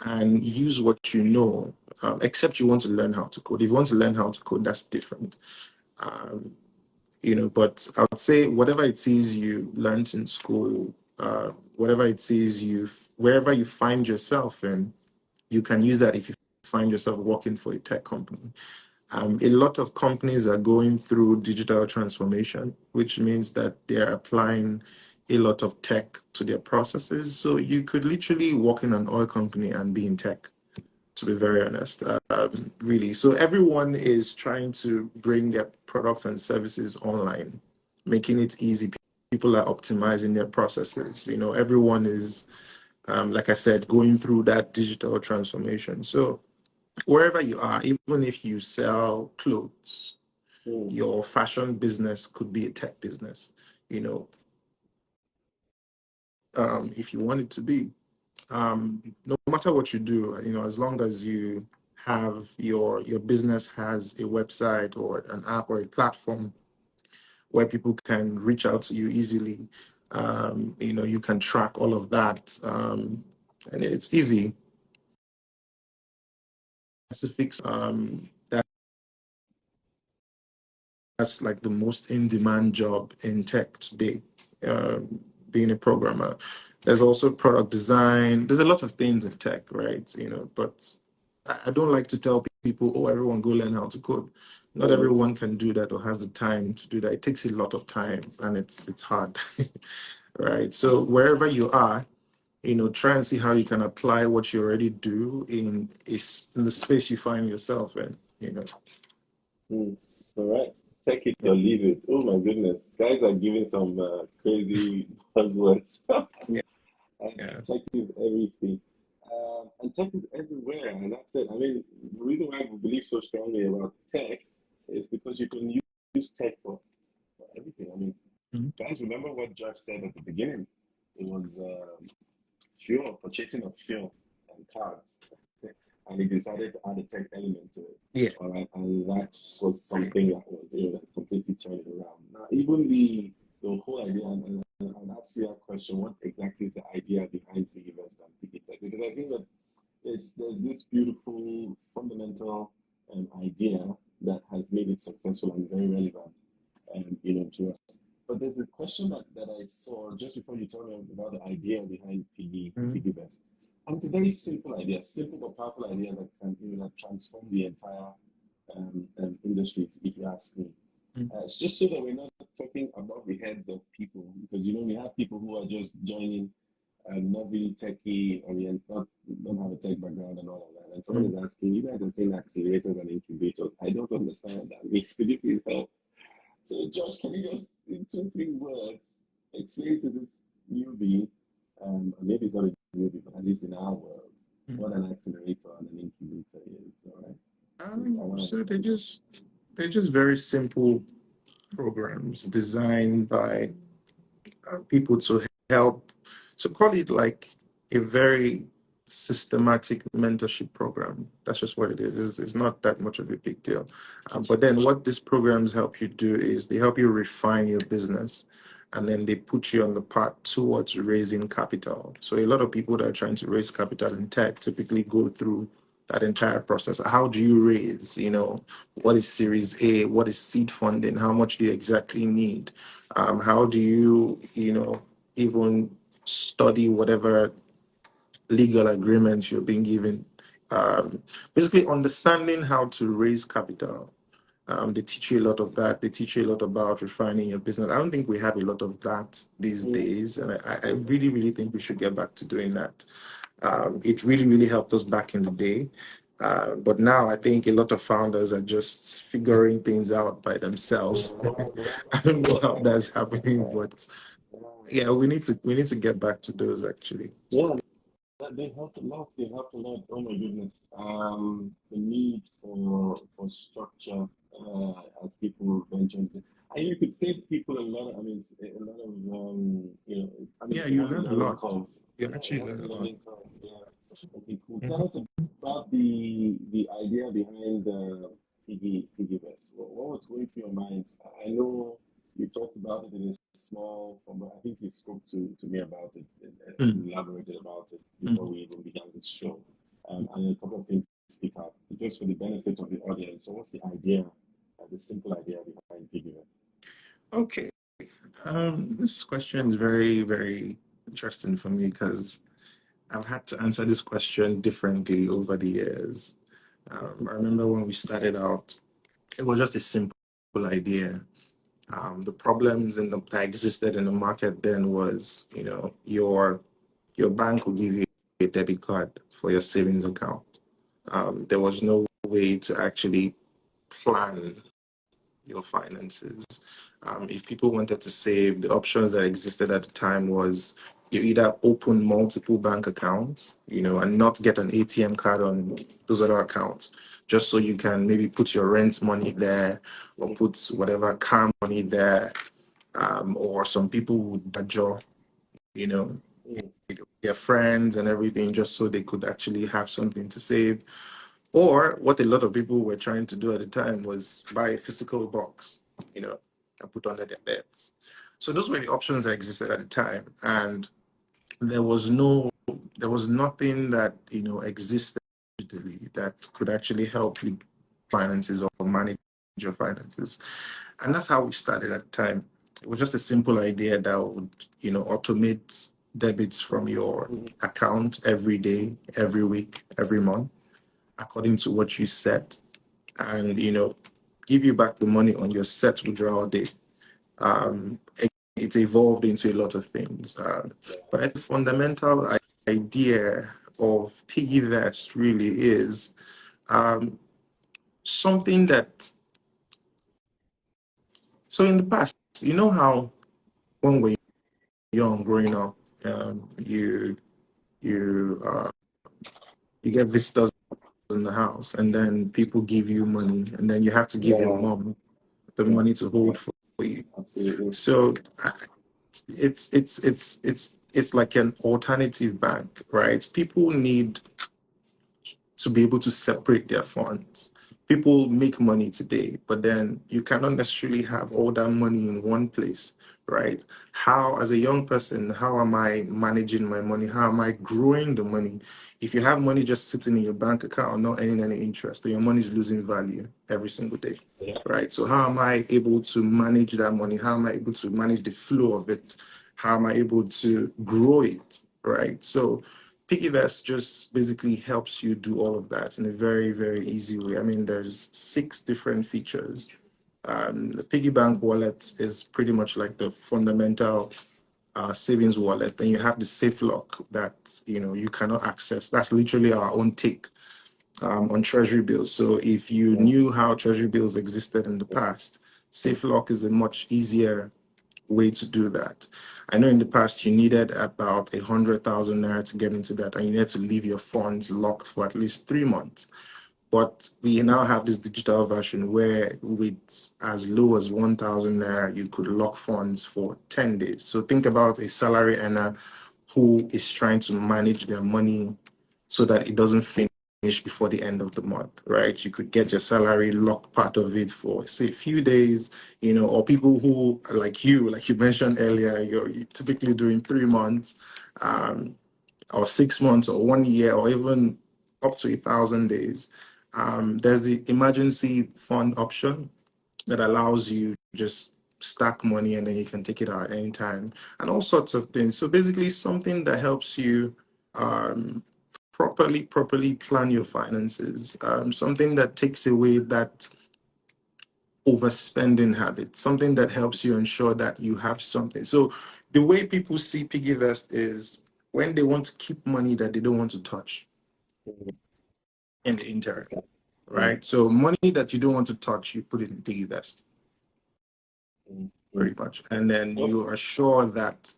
[SPEAKER 2] and use what you know. Except you want to learn how to code. If you want to learn how to code, that's different. Um, but I would say whatever it is you learned in school, whatever it is wherever you find yourself in, you can use that if you find yourself working for a tech company. A lot of companies are going through digital transformation, which means that they're applying a lot of tech to their processes. So you could literally work in an oil company and be in tech, to be very honest, really. So everyone is trying to bring their products and services online, making it easy. People are optimizing their processes. Everyone is, like I said, going through that digital transformation. So wherever you are, even if you sell clothes, your fashion business could be a tech business, you know, if you want it to be. No matter what you do, as long as you have your business has a website or an app or a platform where people can reach out to you easily, you can track all of that. And it's easy. Specifics, that's like the most in-demand job in tech today, being a programmer. There's also product design. There's a lot of things in tech, right? But I don't like to tell people, oh, everyone go learn how to code. Not everyone can do that or has the time to do that. It takes a lot of time and it's hard, right? So wherever you are, try and see how you can apply what you already do in the space you find yourself in.
[SPEAKER 1] All right. Take it or leave it. Oh my goodness. Guys are giving some crazy buzzwords.
[SPEAKER 2] Yeah.
[SPEAKER 1] And
[SPEAKER 2] Yeah.
[SPEAKER 1] tech is everything. And tech is everywhere. And that's it. I mean, the reason why we believe so strongly about tech is because you can use tech for everything. I mean,
[SPEAKER 2] Mhm.
[SPEAKER 1] guys, remember what Josh said at the beginning? It was fuel, purchasing of fuel and cars. And he decided to add a tech element to it.
[SPEAKER 2] Yeah.
[SPEAKER 1] All right. And that
[SPEAKER 2] Yes.
[SPEAKER 1] was something that was, that completely turned it around. Now, even the whole idea, and I'll ask you that question, what exactly is the idea behind PiggyVest and PiggyTech? Because I think that there's this beautiful fundamental idea that has made it successful and very relevant, to us. But there's a question that I saw just before you told me about the idea behind
[SPEAKER 2] Mhm.
[SPEAKER 1] PiggyVest. And it's a very simple idea, simple but powerful idea that can that transform the entire industry, if you ask me.
[SPEAKER 2] Mhm.
[SPEAKER 1] It's just so that we're not talking above the heads of people, because we have people who are just joining and not really techie oriented, not don't have a tech background and all of that. And someone
[SPEAKER 2] Mhm.
[SPEAKER 1] is asking, you guys are saying accelerators and incubators. I don't understand what that means. Could you please help? So, Josh, can you just, in two, three words, explain to this newbie, and maybe it's not a newbie, but at least in our world,
[SPEAKER 2] Mhm.
[SPEAKER 1] what an accelerator and an incubator is, all right? I want to
[SPEAKER 2] So they're
[SPEAKER 1] understand.
[SPEAKER 2] just very simple programs designed by people to help. So call it like a very systematic mentorship program. That's just what it is. It's not that much of a big deal. But then what these programs help you do is they help you refine your business and then they put you on the path towards raising capital. So a lot of people that are trying to raise capital in tech typically go through that entire process. How do you raise? What is Series A? What is seed funding? How much do you exactly need? How do you, even study whatever legal agreements you're being given? Basically, understanding how to raise capital. They teach you a lot of that. They teach you a lot about refining your business. I don't think we have a lot of that these
[SPEAKER 1] Mm,
[SPEAKER 2] days, and I really, really think we should get back to doing that. It really, really helped us back in the day. But now I think a lot of founders are just figuring things out by themselves. I don't know how that's happening, but yeah, we need to get back to those actually.
[SPEAKER 1] yeah, They help a lot. They help a lot. Oh my goodness. The need for structure, as people mentioned, and you could save people a lot. I mean, a lot of I mean,
[SPEAKER 2] Yeah, you
[SPEAKER 1] one
[SPEAKER 2] learn a
[SPEAKER 1] learning
[SPEAKER 2] lot.
[SPEAKER 1] curve.
[SPEAKER 2] You
[SPEAKER 1] Yeah,
[SPEAKER 2] actually
[SPEAKER 1] one
[SPEAKER 2] learn a lot.
[SPEAKER 1] learning curve. Yeah. Okay, cool. Tell
[SPEAKER 2] Mhm.
[SPEAKER 1] us about the idea behind PiggyVest. What was going through your mind? I know you talked about it in a small form, but I think you spoke to me about it
[SPEAKER 2] Mm,
[SPEAKER 1] and elaborated about it before
[SPEAKER 2] mm.
[SPEAKER 1] we even began this show. And a couple of things stick out, just for the benefit of the audience. So, what's the idea, the simple idea behind PiggyVest?
[SPEAKER 2] Okay. This question is very, very interesting for me because I've had to answer this question differently over the years. I remember when we started out, it was just a simple idea. The problems that existed in the market then was, your bank will give you a debit card for your savings account. There was no way to actually plan your finances. If people wanted to save, the options that existed at the time was you either open multiple bank accounts, and not get an ATM card on those other accounts, just so you can maybe put your rent money there or put whatever car money there. Or some people would budget, you know,
[SPEAKER 1] Mm,
[SPEAKER 2] their friends and everything, just so they could actually have something to save. Or what a lot of people were trying to do at the time was buy a physical box, and put under their beds. So those were the options that existed at the time. And there was no, there was nothing that, existed digitally that could actually help you finances or manage your finances. And that's how we started at the time. It was just a simple idea that would, automate debits from your
[SPEAKER 1] mm,
[SPEAKER 2] account every day, every week, every month, according to what you set, and give you back the money on your set withdrawal date. It evolved into a lot of things,
[SPEAKER 1] yeah.
[SPEAKER 2] but the fundamental idea of PiggyVest really is um, something that. So in the past, you know how when we're young, growing up, you you you get visitors in the house, and then people give you money, and then you have to give your
[SPEAKER 1] Yeah.
[SPEAKER 2] mom the
[SPEAKER 1] Yeah.
[SPEAKER 2] money to
[SPEAKER 1] Yeah.
[SPEAKER 2] hold for you.
[SPEAKER 1] Absolutely.
[SPEAKER 2] So it's like an alternative bank, right? People need to be able to separate their funds. People make money today, but then you cannot necessarily have all that money in one place, right? How, as a young person, how am I managing my money? How am I growing the money? If you have money just sitting in your bank account, not earning any interest, then your money is losing value every single day,
[SPEAKER 1] Yeah.
[SPEAKER 2] right? So how am I able to manage that money? How am I able to manage the flow of it? How am I able to grow it, right? So PiggyVest just basically helps you do all of that in a very, very easy way. I mean, there's 6 different features. The piggy bank wallet is pretty much like the fundamental savings wallet. Then you have the safe lock that you cannot access. That's literally our own take on treasury bills. So if you
[SPEAKER 1] Yeah.
[SPEAKER 2] knew how treasury bills existed in the past, safe lock is a much easier way to do that. I know in the past you needed about 100,000 naira to get into that, and you need to leave your funds locked for at least 3 months. But we now have this digital version where, with as low as 1,000 naira, you could lock funds for 10 days. So think about a salary earner who is trying to manage their money so that it doesn't finish before the end of the month, right? You could get your salary, lock part of it for, say, a few days, or people who, like you mentioned earlier, you're typically doing 3 months, um, or 6 months, or 1 year, or even up to 1,000 days. There's the emergency fund option that allows you just stack money and then you can take it out at any time, and all sorts of things. So basically something that helps you um, properly plan your finances, something that takes away that overspending habit, something that helps you ensure that you have something. So the way people see PiggyVest is when they want to keep money that they don't want to touch
[SPEAKER 1] Mm,
[SPEAKER 2] in the interim,
[SPEAKER 1] mm,
[SPEAKER 2] right? So money that you don't want to touch, you put it in PiggyVest
[SPEAKER 1] mm, mm.
[SPEAKER 2] pretty much. And then
[SPEAKER 1] Oh,
[SPEAKER 2] you are sure that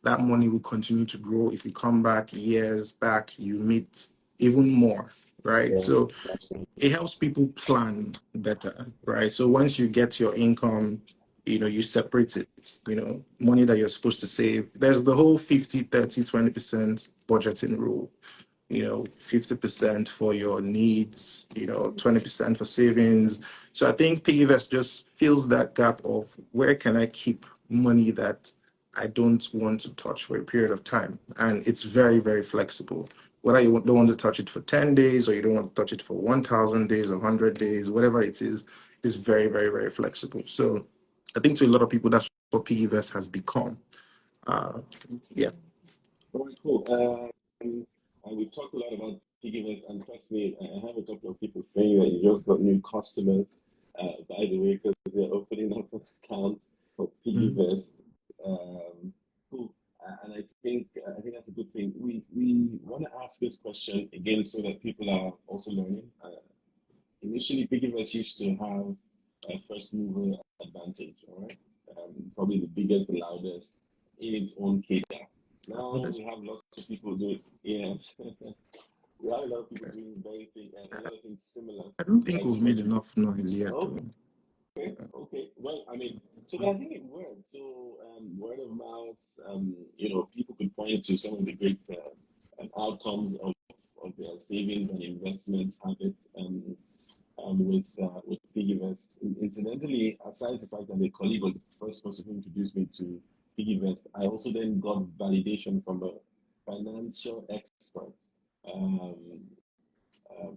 [SPEAKER 2] that money will continue to grow. If you come back years back, you meet even more, right?
[SPEAKER 1] Yeah,
[SPEAKER 2] So
[SPEAKER 1] absolutely.
[SPEAKER 2] it helps people plan better, right? So once you get your income, you separate it, money that you're supposed to save. There's the whole 50, 30, 20% budgeting rule, 50% for your needs, 20% for savings. So I think PiggyVest just fills that gap of where can I keep money that I don't want to touch for a period of time. And it's very, very flexible. Whether you don't want to touch it for 10 days or you don't want to touch it for 1,000 days or 100 days, whatever it is very, very, very flexible. So I think to a lot of people, that's what PiggyVest has become. Uh, yeah.
[SPEAKER 1] All right, cool. And we've talked a lot about PiggyVest, and trust me, I have a couple of people saying that you just got new customers, by the way, because they're opening up an account for
[SPEAKER 2] Mhm.
[SPEAKER 1] PiggyVest. Cool. And I think that's a good thing. We want to ask this question again so that people are also learning. Initially, PiggyVest used to have a first mover advantage, all right? Probably the biggest, the loudest in its own case. Now we have lots of people doing, yes, we have a lot of people doing a lot of things similar,
[SPEAKER 2] I don't think
[SPEAKER 1] like
[SPEAKER 2] we've made
[SPEAKER 1] spreading.
[SPEAKER 2] enough noise yet,
[SPEAKER 1] Okay,
[SPEAKER 2] though.
[SPEAKER 1] okay. Well, I mean, so I think it worked. So word of mouth, people could point to some of the great outcomes of their savings and investment habit. With PiggyVest. Incidentally, aside the fact that a colleague was the first person who introduced me to PiggyVest, I also then got validation from a financial expert. Um,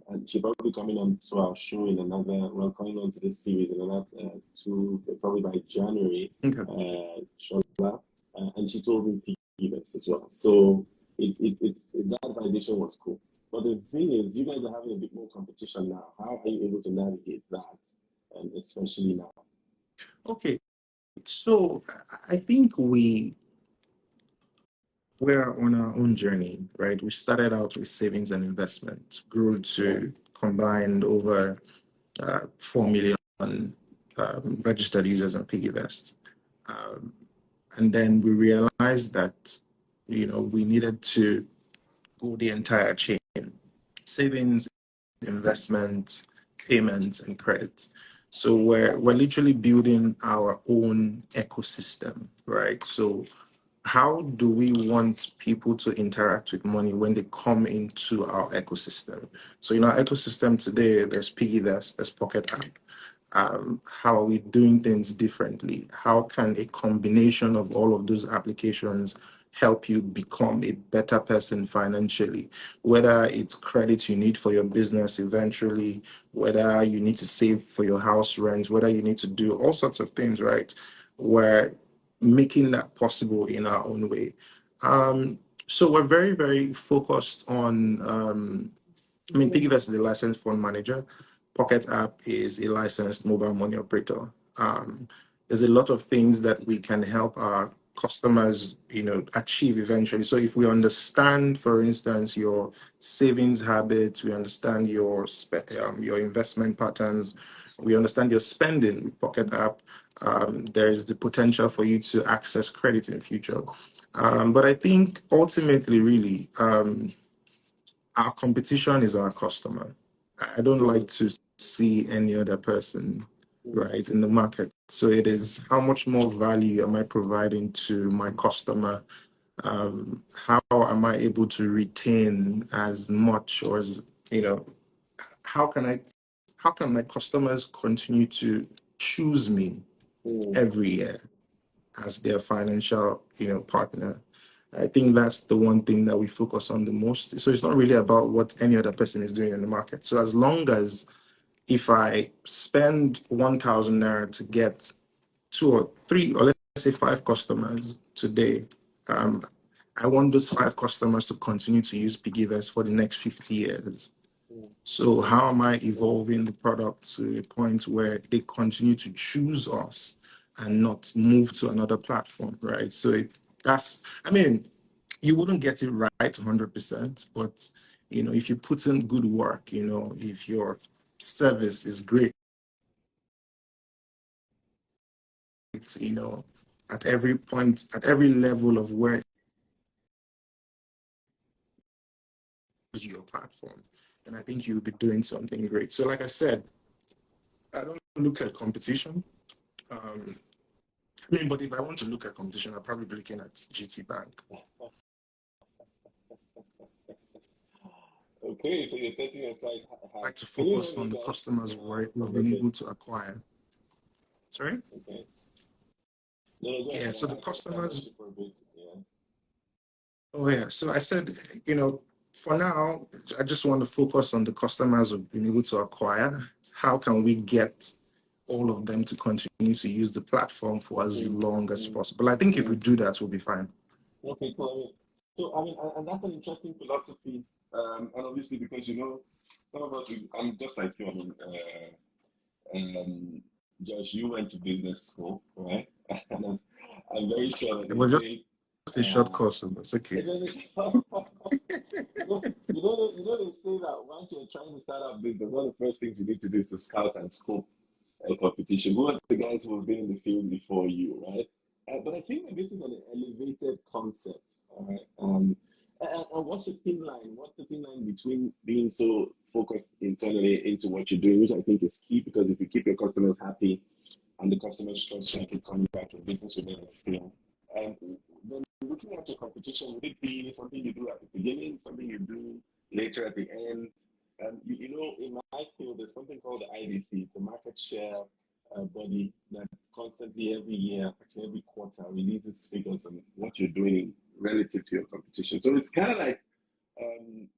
[SPEAKER 1] and she'll probably be coming on to our show in another, well, coming on to this series in another probably by January,
[SPEAKER 2] Okay.
[SPEAKER 1] Shola, and she told me PiggyVest as well. So that validation was cool. But the thing is, you guys are having a bit more competition now. How are you able to navigate that, especially now?
[SPEAKER 2] Okay. So I think we're on our own journey, right? We started out with savings and investment, grew
[SPEAKER 1] Yeah.
[SPEAKER 2] to combined over 4 million registered users on PiggyVest. Um, and then we realized that, we needed to go the entire chain, savings, investment, payments, and credit. So we're literally building our own ecosystem, right? So how do we want people to interact with money when they come into our ecosystem? So in our ecosystem today, there's PiggyVest, there's Pocket App. How are we doing things differently? How can a combination of all of those applications help you become a better person financially? Whether it's credit you need for your business eventually, whether you need to save for your house rent, whether you need to do all sorts of things, right? We're making that possible in our own way. So we're very, very focused on PiggyVest is a licensed fund manager. Pocket App is a licensed mobile money operator. There's a lot of things that we can help our customers, achieve eventually. So if we understand, for instance, your savings habits, we understand your investment patterns, we understand your spending with Pocket App. There's the potential for you to access credit in the future. But I think ultimately, really, our competition is our customer. I don't like
[SPEAKER 1] Mm,
[SPEAKER 2] to see any other person
[SPEAKER 1] mm,
[SPEAKER 2] right in the market. So it is how much more value am I providing to my customer? How am I able to retain as much or as you know, how can I how can my customers continue to choose me
[SPEAKER 1] mm,
[SPEAKER 2] every year as their financial, partner? I think that's the one thing that we focus on the most. So it's not really about what any other person is doing in the market. So as long as if I spend 1,000 naira to get two or three, or let's say five customers today, um, I want those five customers to continue to use PiggyVest for the next 50 years.
[SPEAKER 1] mm.
[SPEAKER 2] So how am I evolving the product to a point where they continue to choose us and not move to another platform, right? So I mean, you wouldn't get it right 100%, but if you put in good work, if your service is great, you know, at every point, at every level of where platform, then I think you'll be doing something great. So like I said, I don't look at competition. I mean, but if I want to look at competition, I'll probably be looking at GT Bank.
[SPEAKER 1] Okay, so you're setting aside.
[SPEAKER 2] I like to
[SPEAKER 1] Can you
[SPEAKER 2] focus
[SPEAKER 1] hear me,
[SPEAKER 2] on the
[SPEAKER 1] guys?
[SPEAKER 2] customers we've been
[SPEAKER 1] Okay.
[SPEAKER 2] able to acquire. Sorry?
[SPEAKER 1] Okay. No, no, go
[SPEAKER 2] Yeah,
[SPEAKER 1] ahead.
[SPEAKER 2] so the
[SPEAKER 1] I
[SPEAKER 2] customers,
[SPEAKER 1] lost you for a bit. Yeah.
[SPEAKER 2] oh yeah, so I said, for now, I just want to focus on the customers we've been able to acquire. How can we get all of them to continue to use the platform for as
[SPEAKER 1] Mm,
[SPEAKER 2] long as
[SPEAKER 1] mm,
[SPEAKER 2] possible? I think if we
[SPEAKER 1] mm.
[SPEAKER 2] do that, we'll be fine.
[SPEAKER 1] Okay, cool. And that's an interesting philosophy. And obviously, because some of us, I'm just like you. Josh, you went to business school, right? And I'm very sure that
[SPEAKER 2] It
[SPEAKER 1] they
[SPEAKER 2] was
[SPEAKER 1] say,
[SPEAKER 2] just a short course, so it's okay.
[SPEAKER 1] it was they say that once you're trying to start up business, one of the first things you need to do is to scout and scope a competition. Who are the guys who have been in the field before you, right? But I think that this is an elevated concept, all right? And what's the thin line? What's the thin line between being so focused internally into what you're doing, which I think is key, because if you keep your customers happy and the customers trust you and keep coming back, your business will never fail. And then looking at your competition, would it be something you do at the beginning, something you do later at the end? In my field, there's something called the IDC, the market share body that constantly every year, actually every quarter, releases figures on what you're doing relative to your competition. So it's kind of like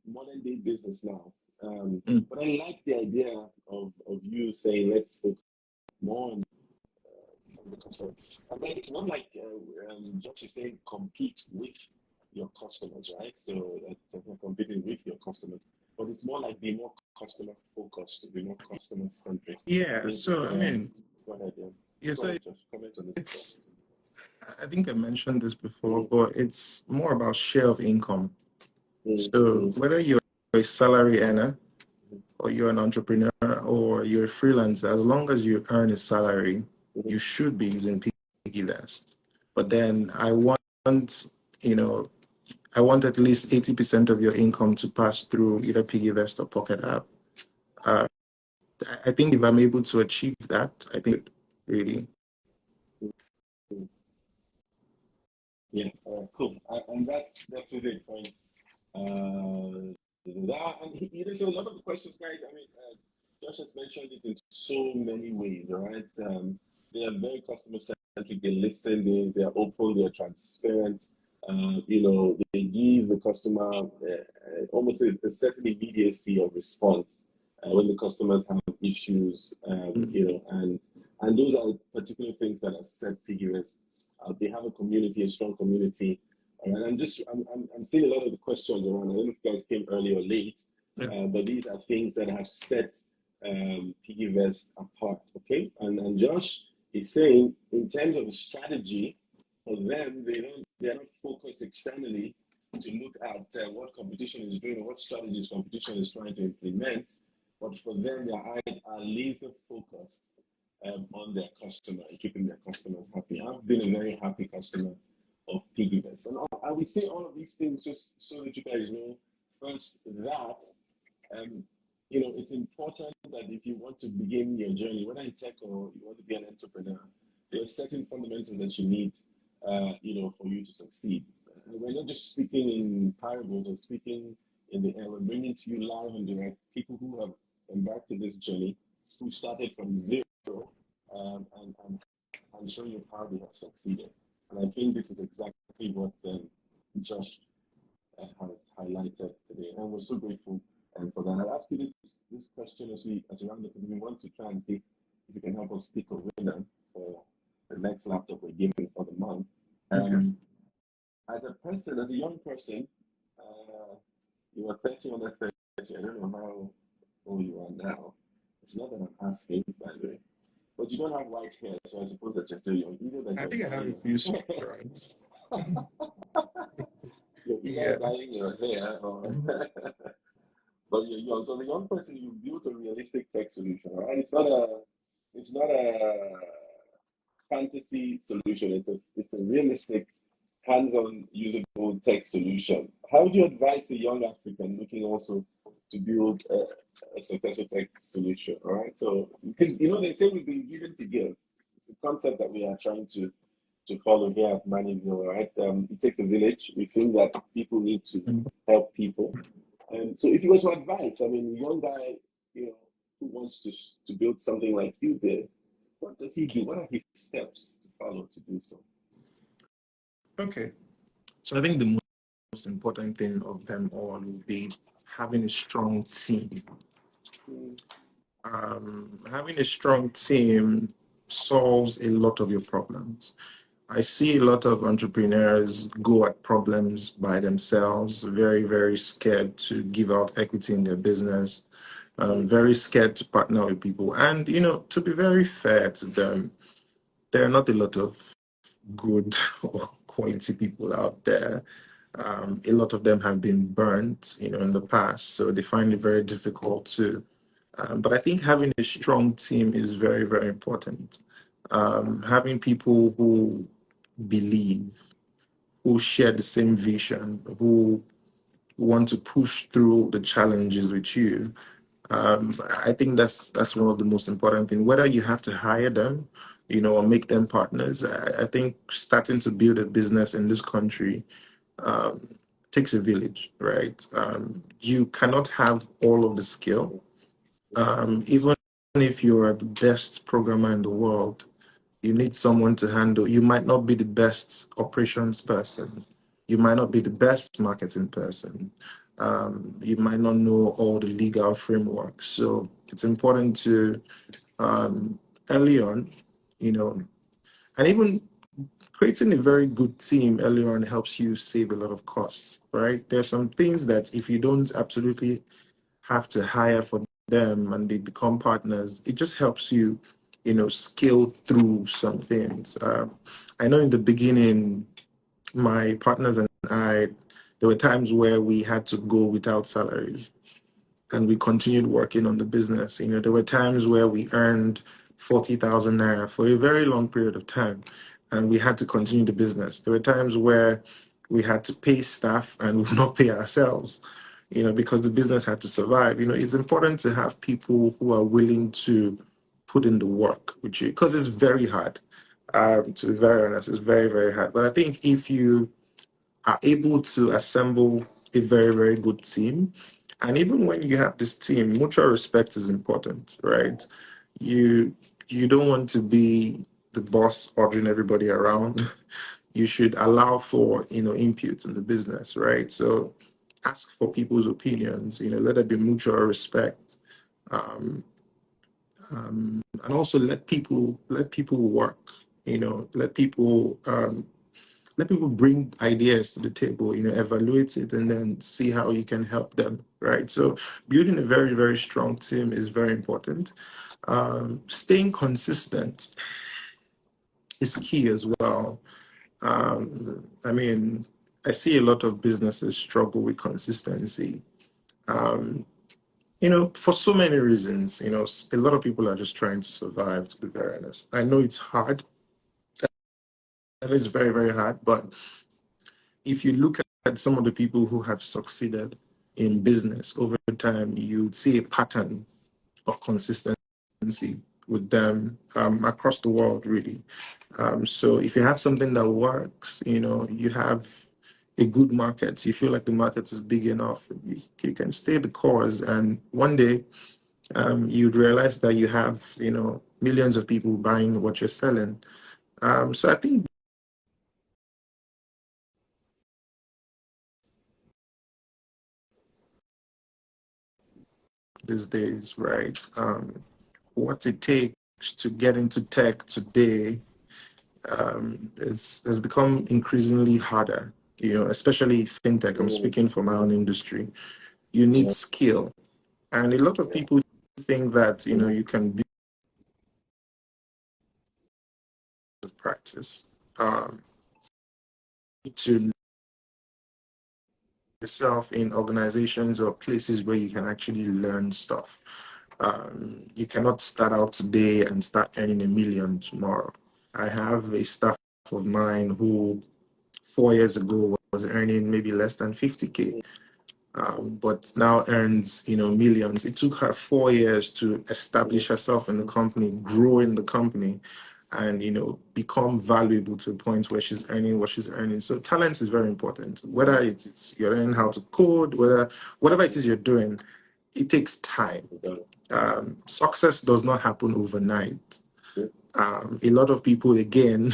[SPEAKER 1] modern day business now. But I like the idea of you saying, let's focus more on the customer. And then it's not like Josh is saying compete with your customers, right? So that's not competing with your customers, but it's more like be more customer focused, be more customer centric.
[SPEAKER 2] Yeah, so I mean,
[SPEAKER 1] Go ahead, yeah.
[SPEAKER 2] yeah,
[SPEAKER 1] Go
[SPEAKER 2] so
[SPEAKER 1] ahead, Josh. Comment on this.
[SPEAKER 2] I think I mentioned this before, but it's more about share of income.
[SPEAKER 1] Mm,
[SPEAKER 2] So
[SPEAKER 1] mm,
[SPEAKER 2] whether you're a salary earner or you're an entrepreneur or you're a freelancer, as long as you earn a salary,
[SPEAKER 1] mm,
[SPEAKER 2] you should be using PiggyVest. But then you know, I want at least 80% of your income to pass through either PiggyVest or Pocket App. Uh, I think if I'm able to achieve that, I think really.
[SPEAKER 1] mm. Yeah, cool. And that's definitely the point. So a lot of the questions, guys, Josh has mentioned it in so many ways, all right? They are very customer centric. They listen, they are open, they are transparent. They give the customer almost a certain immediacy of response when the customers have issues, and those are particular things that have set PiggyVest. They have a community, a strong community. And I'm seeing a lot of the questions around. I don't know if you guys came early or late, but these are things that have set PiggyVest apart. Okay, and Josh is saying in terms of the strategy for them, they're not focused externally to look at what competition is doing or what strategies competition is trying to implement, but for them, their eyes are laser focused on their customer and keeping their customers happy. I've been a very happy customer of PiggyVest. And I would say all of these things just so that you guys know, first, that it's important that if you want to begin your journey, whether in tech or you want to be an entrepreneur, there are certain fundamentals that you need, for you to succeed. We're not just speaking in parables or speaking in the air. We're bringing to you live and direct people who have embarked on this journey, who started from zero, and showing you how they have succeeded. And I think this is exactly what Josh has highlighted today, and we're so grateful for that. I'll ask you this question as we round up, because we want to try and see if you can help us pick a winner for the next laptop we're giving for the month.
[SPEAKER 2] Okay.
[SPEAKER 1] As a young person, you were 30 under 30. I don't know how old you are now. It's not that I'm asking, by the way. But you don't have white hair, so I suppose that you're still young. Either that
[SPEAKER 2] I
[SPEAKER 1] you're
[SPEAKER 2] think I have a
[SPEAKER 1] dying,
[SPEAKER 2] few strands.
[SPEAKER 1] you're
[SPEAKER 2] Yeah.
[SPEAKER 1] either dyeing your hair or but you're young. So the young person, you built a realistic tech solution, right? It's not a fantasy solution. It's a realistic, hands-on, usable tech solution. How would you advise a young African looking also to build a successful tech solution. All right. So because they say we've been given to give. It's a concept that we are trying to follow here at Manny, right? It takes a village. We think that people need to help people. And so if you were to advise, I mean, a young guy, who wants to build something like you did, what does he do? What are his steps to follow to do so?
[SPEAKER 2] Okay. So I think the most important thing of them all would be having a strong team. Having a strong team solves a lot of your problems. I see a lot of entrepreneurs go at problems by themselves, very, very scared to give out equity in their business, very scared to partner with people. And, to be very fair to them, there are not a lot of good or quality people out there. A lot of them have been burnt, in the past, so they find it very difficult to. But I think having a strong team is very, very important. Having people who believe, who share the same vision, who want to push through the challenges with you. I think that's one of the most important things. Whether you have to hire them, or make them partners, I think starting to build a business in this country um, takes a village, right? You cannot have all of the skill. Even if you are the best programmer in the world, you need someone to handle. You might not be the best operations person. You might not be the best marketing person. You might not know all the legal frameworks. So it's important to um, early on, you know, and even creating a very good team early on helps you save a lot of costs, right? There's some things that if you don't absolutely have to hire for them and they become partners, it just helps you, scale through some things. I know in the beginning, my partners and I, there were times where we had to go without salaries and we continued working on the business. There were times where we earned 40,000 naira for a very long period of time and we had to continue the business. There were times where we had to pay staff and we would not pay ourselves, because the business had to survive. It's important to have people who are willing to put in the work with you because it's very hard. To be very honest, it's very, very hard. But I think if you are able to assemble a very, very good team. And even when you have this team, mutual respect is important, right? You you don't want to be the boss ordering everybody around. You should allow for, input in the business, right? So ask for people's opinions, let there be mutual respect. Um, and also let people work, let people bring ideas to the table, evaluate it and then see how you can help them, right? So building a very, very strong team is very important. Staying consistent is key as well. I mean, I see a lot of businesses struggle with consistency. Um, for so many reasons, a lot of people are just trying to survive, to be very honest. I know it's hard. It is very, very hard, but if you look at some of the people who have succeeded in business over time, you see a pattern of consistency with them across the world, really. So if you have something that works, you have a good market, you feel like the market is big enough, you can stay the course, and one day you'd realize that you have, millions of people buying what you're selling. So I think these days, right? What it takes to get into tech today has become increasingly harder, especially fintech. I'm speaking for my own industry. You need skill. And a lot of people think that, you can build with practice. To yourself in organizations or places where you can actually learn stuff. You cannot start out today and start earning 1 million tomorrow. I have a staff of mine who 4 years ago was earning maybe less than 50K. but now earns, millions. It took her 4 years to establish herself in the company, grow in the company, and become valuable to a point where she's earning what she's earning. So talent is very important. Whether it's you're learning how to code, whatever it is you're doing, it takes time. Success does not happen overnight. A lot of people, again,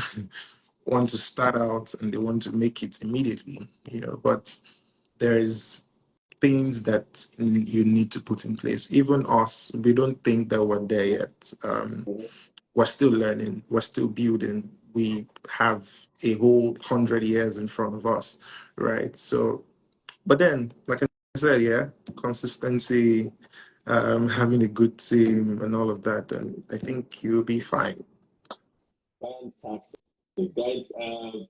[SPEAKER 2] want to start out and they want to make it immediately, but there is things that you need to put in place. Even us, we don't think that we're there yet. We're still learning, we're still building. We have a whole 100 years in front of us, right? So, but then, like I said, yeah, consistency, having a good team, and all of that, and I think you'll be fine.
[SPEAKER 1] Fantastic. Guys,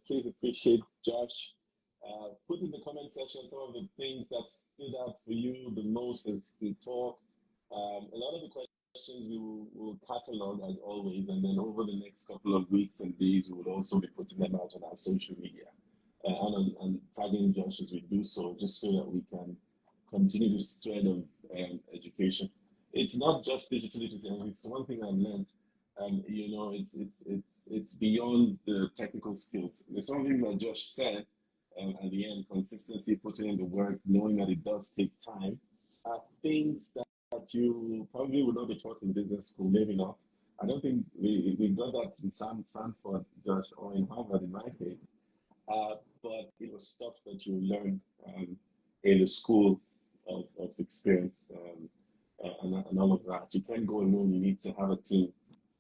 [SPEAKER 1] please appreciate Josh. Put in the comment section some of the things that stood out for you the most as we talk. A lot of the questions we will catalog as always, and then over the next couple of weeks and days, we will also be putting them out on our social media and tagging Josh as we do so, just so that we can continue this thread of education. It's not just digital literacy, and it's one thing I've learned. It's beyond the technical skills. There's something that Josh said at the end: consistency, putting in the work, knowing that it does take time. Things that you probably would not be taught in business school, maybe not. I don't think we got that in Stanford, Josh, or in Harvard in my case. But it was stuff that you learn in the school of experience and all of that. You can't go alone. You need to have a team.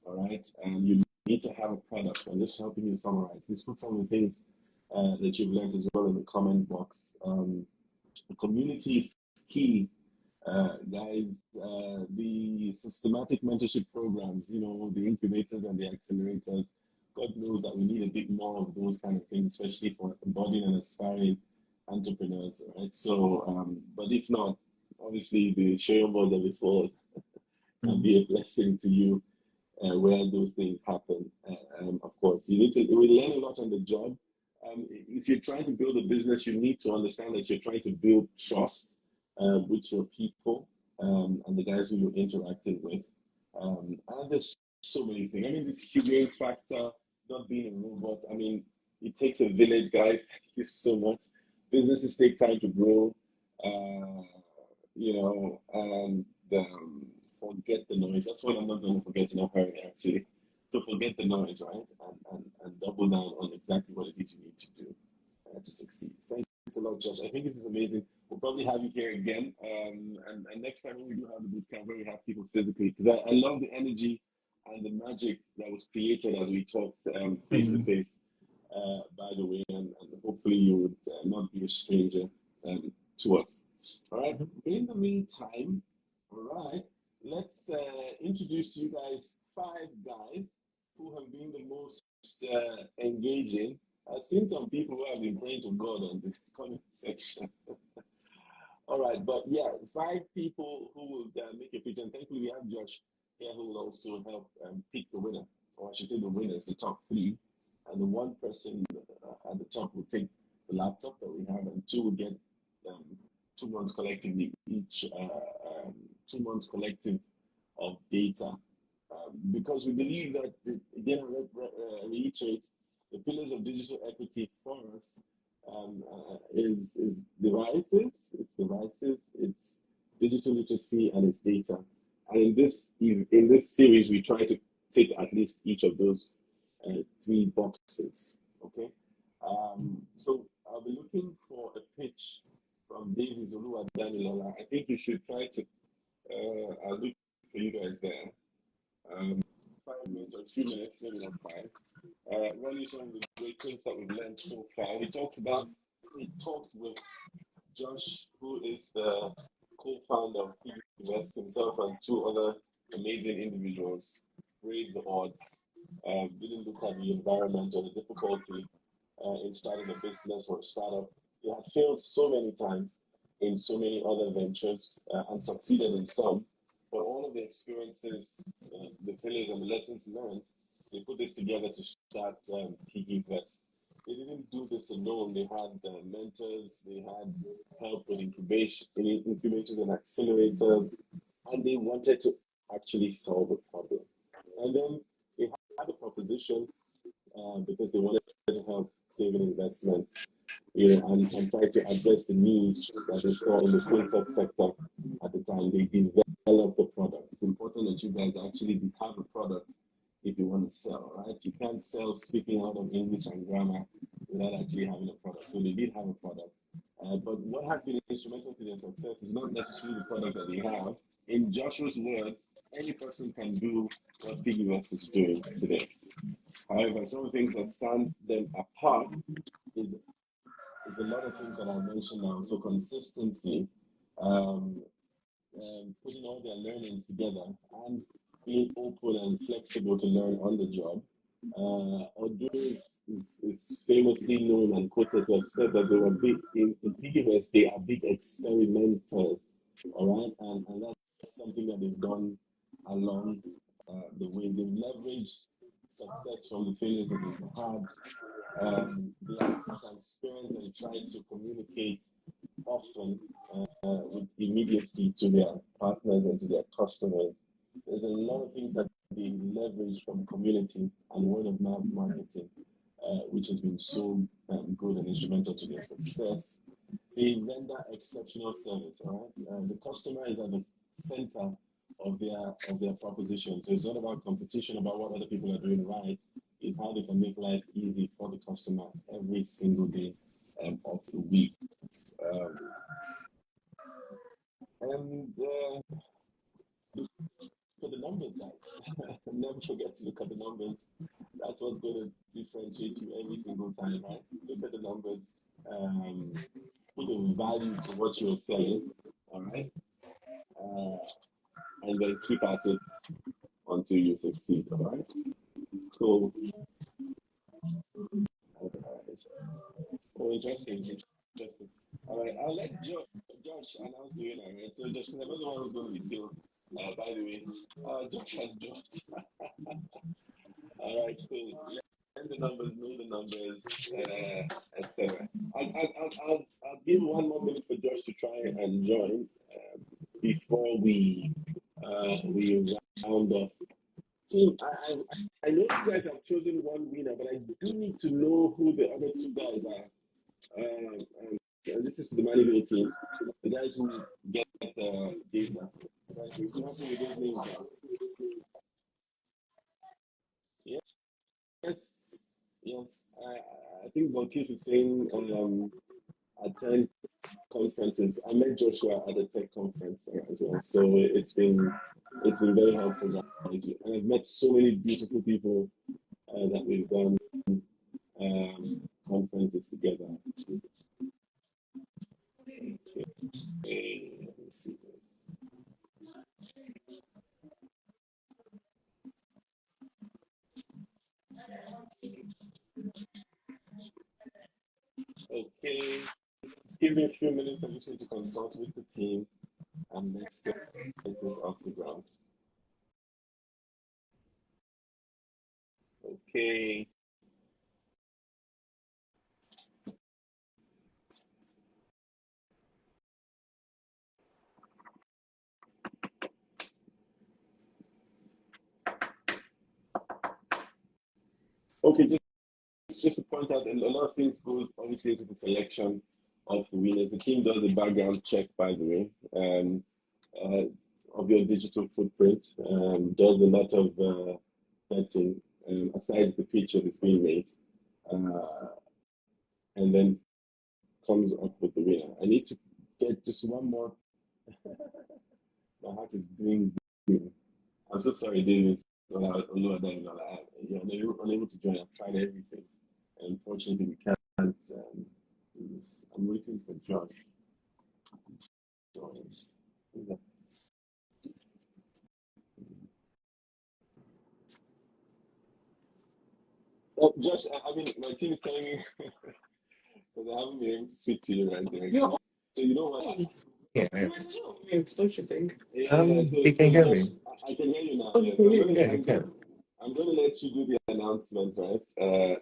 [SPEAKER 1] All right, and you need to have a product. I'm just helping you summarize. Please put some of the things that you've learned as well in the comment box. The community is key, guys. The systematic mentorship programs, the incubators and the accelerators. God knows that we need a bit more of those kind of things, especially for budding and aspiring entrepreneurs. Right. So, but if not, obviously the sharing boards of this world can be a blessing to you. Where those things happen. Of course, we learn a lot on the job. If you're trying to build a business, you need to understand that you're trying to build trust with your people and the guys who you're interacting with. And there's so many things. I mean, this humane factor, not being a robot. I mean, it takes a village, guys. Thank you so much. Businesses take time to grow, and forget the noise. That's what I'm not going to forget in a hurry, actually. To forget the noise, right? And double down on exactly what it is you need to do to succeed. Thanks a lot, Josh. I think this is amazing. We'll probably have you here again. And next time when we do have the boot camp, where we have people physically, because I love the energy and the magic that was created as we talked face to face, by the way. And hopefully you would not be a stranger to us. All right. In the meantime, all right. Let's introduce to you guys 5 guys who have been the most engaging. I've seen some people who have been praying to God on the comment section. All right, but yeah, 5 people who will make a pitch, and thankfully we have Josh here who will also help pick the winner, or I should say the winners, the top 3, and the one person at the top will take the laptop that we have, and 2 will get 2 months collectively each. 2 months collective of data, because we believe that, again, I reiterate, the pillars of digital equity for us is devices, it's digital literacy, and it's data. And in this series, we try to take at least each of those 3 boxes. Okay, so I'll be looking for a pitch from David Zulu and Daniela. I think you should try to. I'll look for you guys there. 5 minutes or 2 minutes, maybe not 5. Run you some of the great things that we've learned so far. We talked with Josh, who is the co-founder of PiggyVest, himself and 2 other amazing individuals. Brave the odds. Didn't look at the environment or the difficulty in starting a business or a startup. They had failed so many times in so many other ventures and succeeded in some. But all of the experiences, the failures and the lessons learned, they put this together to start PiggyVest. they didn't do this alone. They had mentors, they had help with incubators and accelerators, and they wanted to actually solve a problem. And then they had a proposition because they wanted to help saving investments, and try to address the needs that they saw in the fintech sector at the time. They developed the product. It's important that you guys actually have a product if you want to sell, right? You can't sell speaking out of English and grammar without actually having a product. So they did have a product. But what has been instrumental to their success is not necessarily the product that they have. In Joshua's words, any person can do what PiggyVest is doing today. However, some of the things that stand them apart is a lot of things that I mentioned now. So consistency, putting all their learnings together, and being open and flexible to learn on the job. Odu is famously known and quoted to have said that they were big in PiggyVest. They are big experimenters, all right, and that's something that they've done along the way. They've leveraged success from the failures that they've had. They are transparent and try to communicate often with immediacy to their partners and to their customers. There's a lot of things that they leverage from community and word of mouth marketing, which has been so good and instrumental to their success. They render exceptional service. All right, the customer is at the center of their proposition. So it's not about competition, about what other people are doing right. It's how they can make life easy for the customer every single day of the week. And look at the numbers, guys. Never forget to look at the numbers. That's what's going to differentiate you every single time, right? Look at the numbers. Put a value to what you're selling, all right? And then keep at it until you succeed, all right? Cool. All right. Oh, interesting. All right, I'll let Josh announce the winner, right? So Josh, because I don't know how it's going to be killed. By the way, Josh has dropped. All right, cool. Learn the numbers, know the numbers, etc. I'll give 1 more minute for Josh to try and join before we round off. Team, I know you guys have chosen one winner, but I do need to know who the other 2 guys are. And this is the Manny team, the guys who get the data. Yes. I think Balkis is saying attend conferences. I met Joshua at a tech conference as well, so it's been very helpful, guys. And I've met so many beautiful people that we've done conferences together. Okay, let me see. Okay, just give me a few minutes. I just need to consult with the team, and let's get this off the ground. Okay. Okay, just to point out, a lot of things goes obviously into the selection of the winners. The team does a background check, by the way, of your digital footprint, does a lot of vetting, aside the picture that's being made, and then comes up with the winner. I need to get just one more. My heart is doing. I'm so sorry, David. You're unable to join. I've tried everything. Unfortunately, we can't. I'm waiting for Josh. Josh, I mean, my team is telling me because I haven't been able to speak to you right there. So you know what?
[SPEAKER 2] Yeah.
[SPEAKER 3] Don't you think?
[SPEAKER 2] You can hear me.
[SPEAKER 1] I can hear you now.
[SPEAKER 2] Oh,
[SPEAKER 1] Yes.
[SPEAKER 2] yeah, you can.
[SPEAKER 1] I'm going to let you do the announcement, right?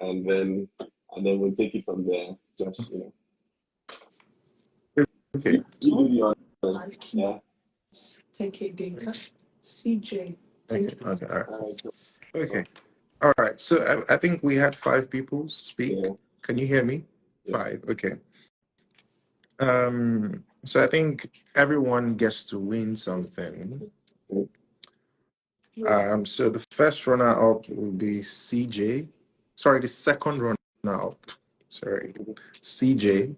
[SPEAKER 1] And then and then we'll take it from there. Josh, you know,
[SPEAKER 2] Okay.
[SPEAKER 1] you do the honors. Yeah.
[SPEAKER 3] Take a data. CJ.
[SPEAKER 2] Okay. Okay. All right.
[SPEAKER 1] All right. Cool.
[SPEAKER 2] Okay. All right. So I think we had five people speak.
[SPEAKER 1] Yeah.
[SPEAKER 2] Can you hear me?
[SPEAKER 1] Yeah.
[SPEAKER 2] Five. Okay. So I think everyone gets to win something. So the first runner up will be CJ. Sorry, the second runner up. Sorry, CJ.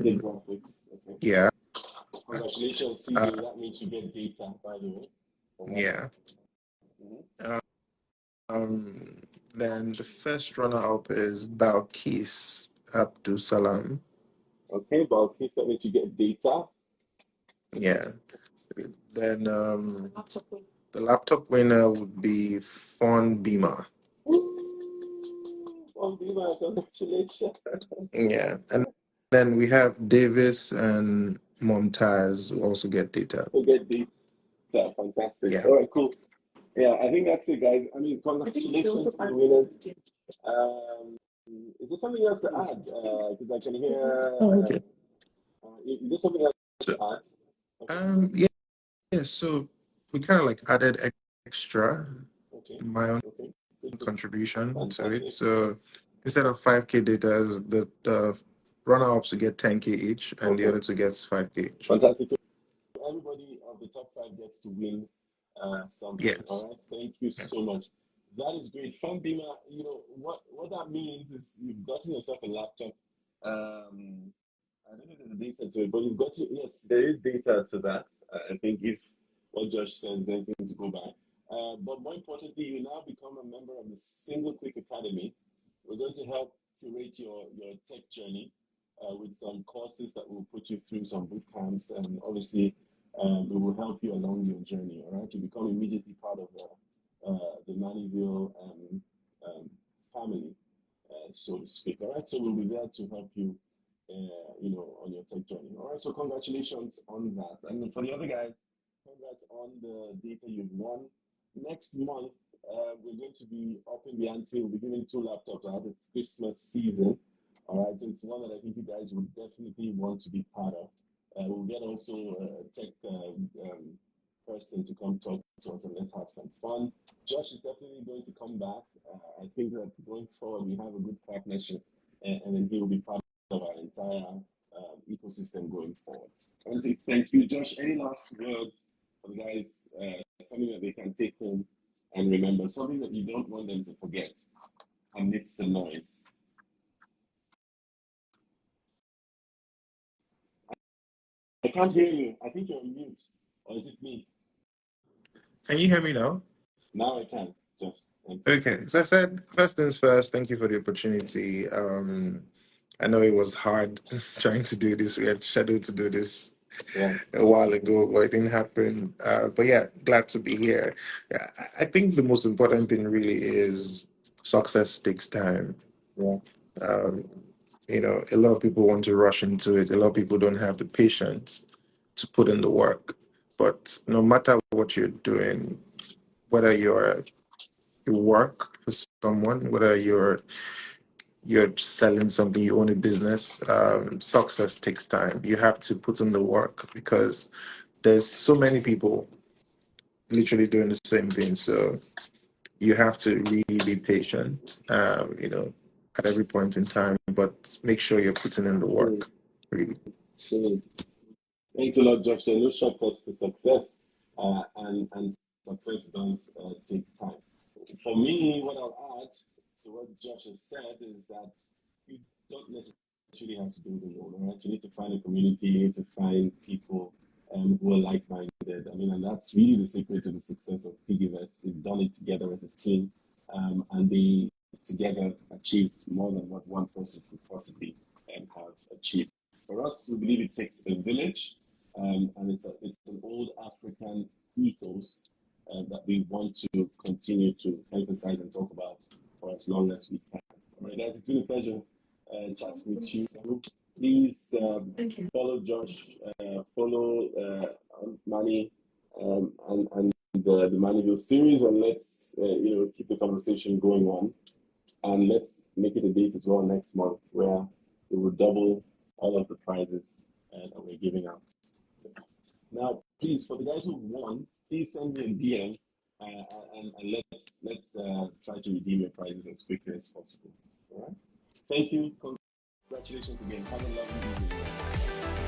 [SPEAKER 1] Big graphics. Okay.
[SPEAKER 2] Yeah,
[SPEAKER 1] Congratulations,
[SPEAKER 2] uh,
[SPEAKER 1] CJ. That means you get data, by the way.
[SPEAKER 2] yeah.
[SPEAKER 1] Mhm.
[SPEAKER 2] Um, then the first runner up is Balkis Abdul Salam.
[SPEAKER 1] Okay, but okay, that means you get data.
[SPEAKER 2] Yeah. Then the laptop winner would be Fon Bima.
[SPEAKER 1] Oh, Viva, congratulations.
[SPEAKER 2] Yeah, and then we have Davis and Momtaz who also get data.
[SPEAKER 1] You get data. Fantastic.
[SPEAKER 2] Yeah.
[SPEAKER 1] All right, cool. Yeah, I think that's it, guys. I mean,
[SPEAKER 3] I think she
[SPEAKER 1] congratulations
[SPEAKER 3] also
[SPEAKER 1] to the
[SPEAKER 3] added
[SPEAKER 1] winners.
[SPEAKER 3] it.
[SPEAKER 1] Is there something else to add? Because I can hear.
[SPEAKER 2] Oh, okay.
[SPEAKER 1] Is there something else
[SPEAKER 2] So,
[SPEAKER 1] to add? Okay.
[SPEAKER 2] yeah, yeah. So we kind of like added extra
[SPEAKER 1] Okay.
[SPEAKER 2] my own
[SPEAKER 1] Okay. Good to
[SPEAKER 2] contribution to it.
[SPEAKER 1] fantastic.
[SPEAKER 2] So instead of 5K data, the runner-ups will get 10K each, and the
[SPEAKER 1] Okay.
[SPEAKER 2] other two gets 5K each.
[SPEAKER 1] Fantastic. So everybody of the top five gets to win something.
[SPEAKER 2] Yes.
[SPEAKER 1] All right. Thank you
[SPEAKER 2] Yeah.
[SPEAKER 1] so much. That is great. Fun Beamer, you know, what that means is you've gotten yourself a laptop. I don't know if there's data to it, but you've got to, yes, there is data to that. I think if what Josh says, there's anything to go by. But more importantly, you now become a member of the Single Click Academy. We're going to help curate your tech journey with some courses that will put you through some boot camps, and obviously it will help you along your journey. All right, you become immediately part of the Mannyville family, so to speak. All right, so we'll be there to help you, you know, on your tech journey. All right, so congratulations on that. And for the other guys, congrats on the data you've won. Next month, we're going to be up in the ante. We'll be giving 2 laptops out. It's Christmas season. All right, so it's one that I think you guys would definitely want to be part of. We'll get also a tech person to come talk to us and let's have some fun. Josh is definitely going to come back. I think that going forward, we have a good partnership, and then he will be part of our entire ecosystem going forward. I want to say thank you, Josh. Any last words for the guys? Something that they can take home and remember, something that you don't want them to forget amidst the noise. I can't hear you. I think you're on mute. Or is it me?
[SPEAKER 2] Can you hear me now?
[SPEAKER 1] Now I can, Josh.
[SPEAKER 2] Okay, so I said, first things first, thank you for the opportunity. I know it was hard trying to do this. We had scheduled to do this a while ago, but it didn't happen. But yeah, glad to be here. Yeah, I think the most important thing really is success takes time.
[SPEAKER 1] Yeah.
[SPEAKER 2] Um, you know, a lot of people want to rush into it. A lot of people don't have the patience to put in the work. But no matter what you're doing, whether you work for someone, whether you're selling something, you own a business, success takes time. You have to put in the work because there's so many people literally doing the same thing. So you have to really be patient, you know, at every point in time, but make sure you're putting in the work, really.
[SPEAKER 1] Thanks a lot, Josh. There are no shortcuts to success, and success does take time. For me, what I'll add to what Josh has said is that you don't necessarily have to do it alone, all right? You need to find a community, you need to find people who are like-minded. I mean, and that's really the secret to the success of PiggyVest. They've done it together as a team, and they together achieved more than what one person could possibly have achieved. For us, we believe it takes a village, and it's an old African ethos that we want to continue to emphasize and talk about for as long as we can. All right, guys, it's been a pleasure chatting with you. Please follow Josh, follow Manny, and the Mannyville series, and let's you know, keep the conversation going on. And let's make it a date as well next month where we will double all of the prizes that we're giving out. Now, please, for the guys who won, please send me a DM and let's try to redeem your prizes as quickly as possible. All right. Thank you. Congratulations again. Have a lovely evening.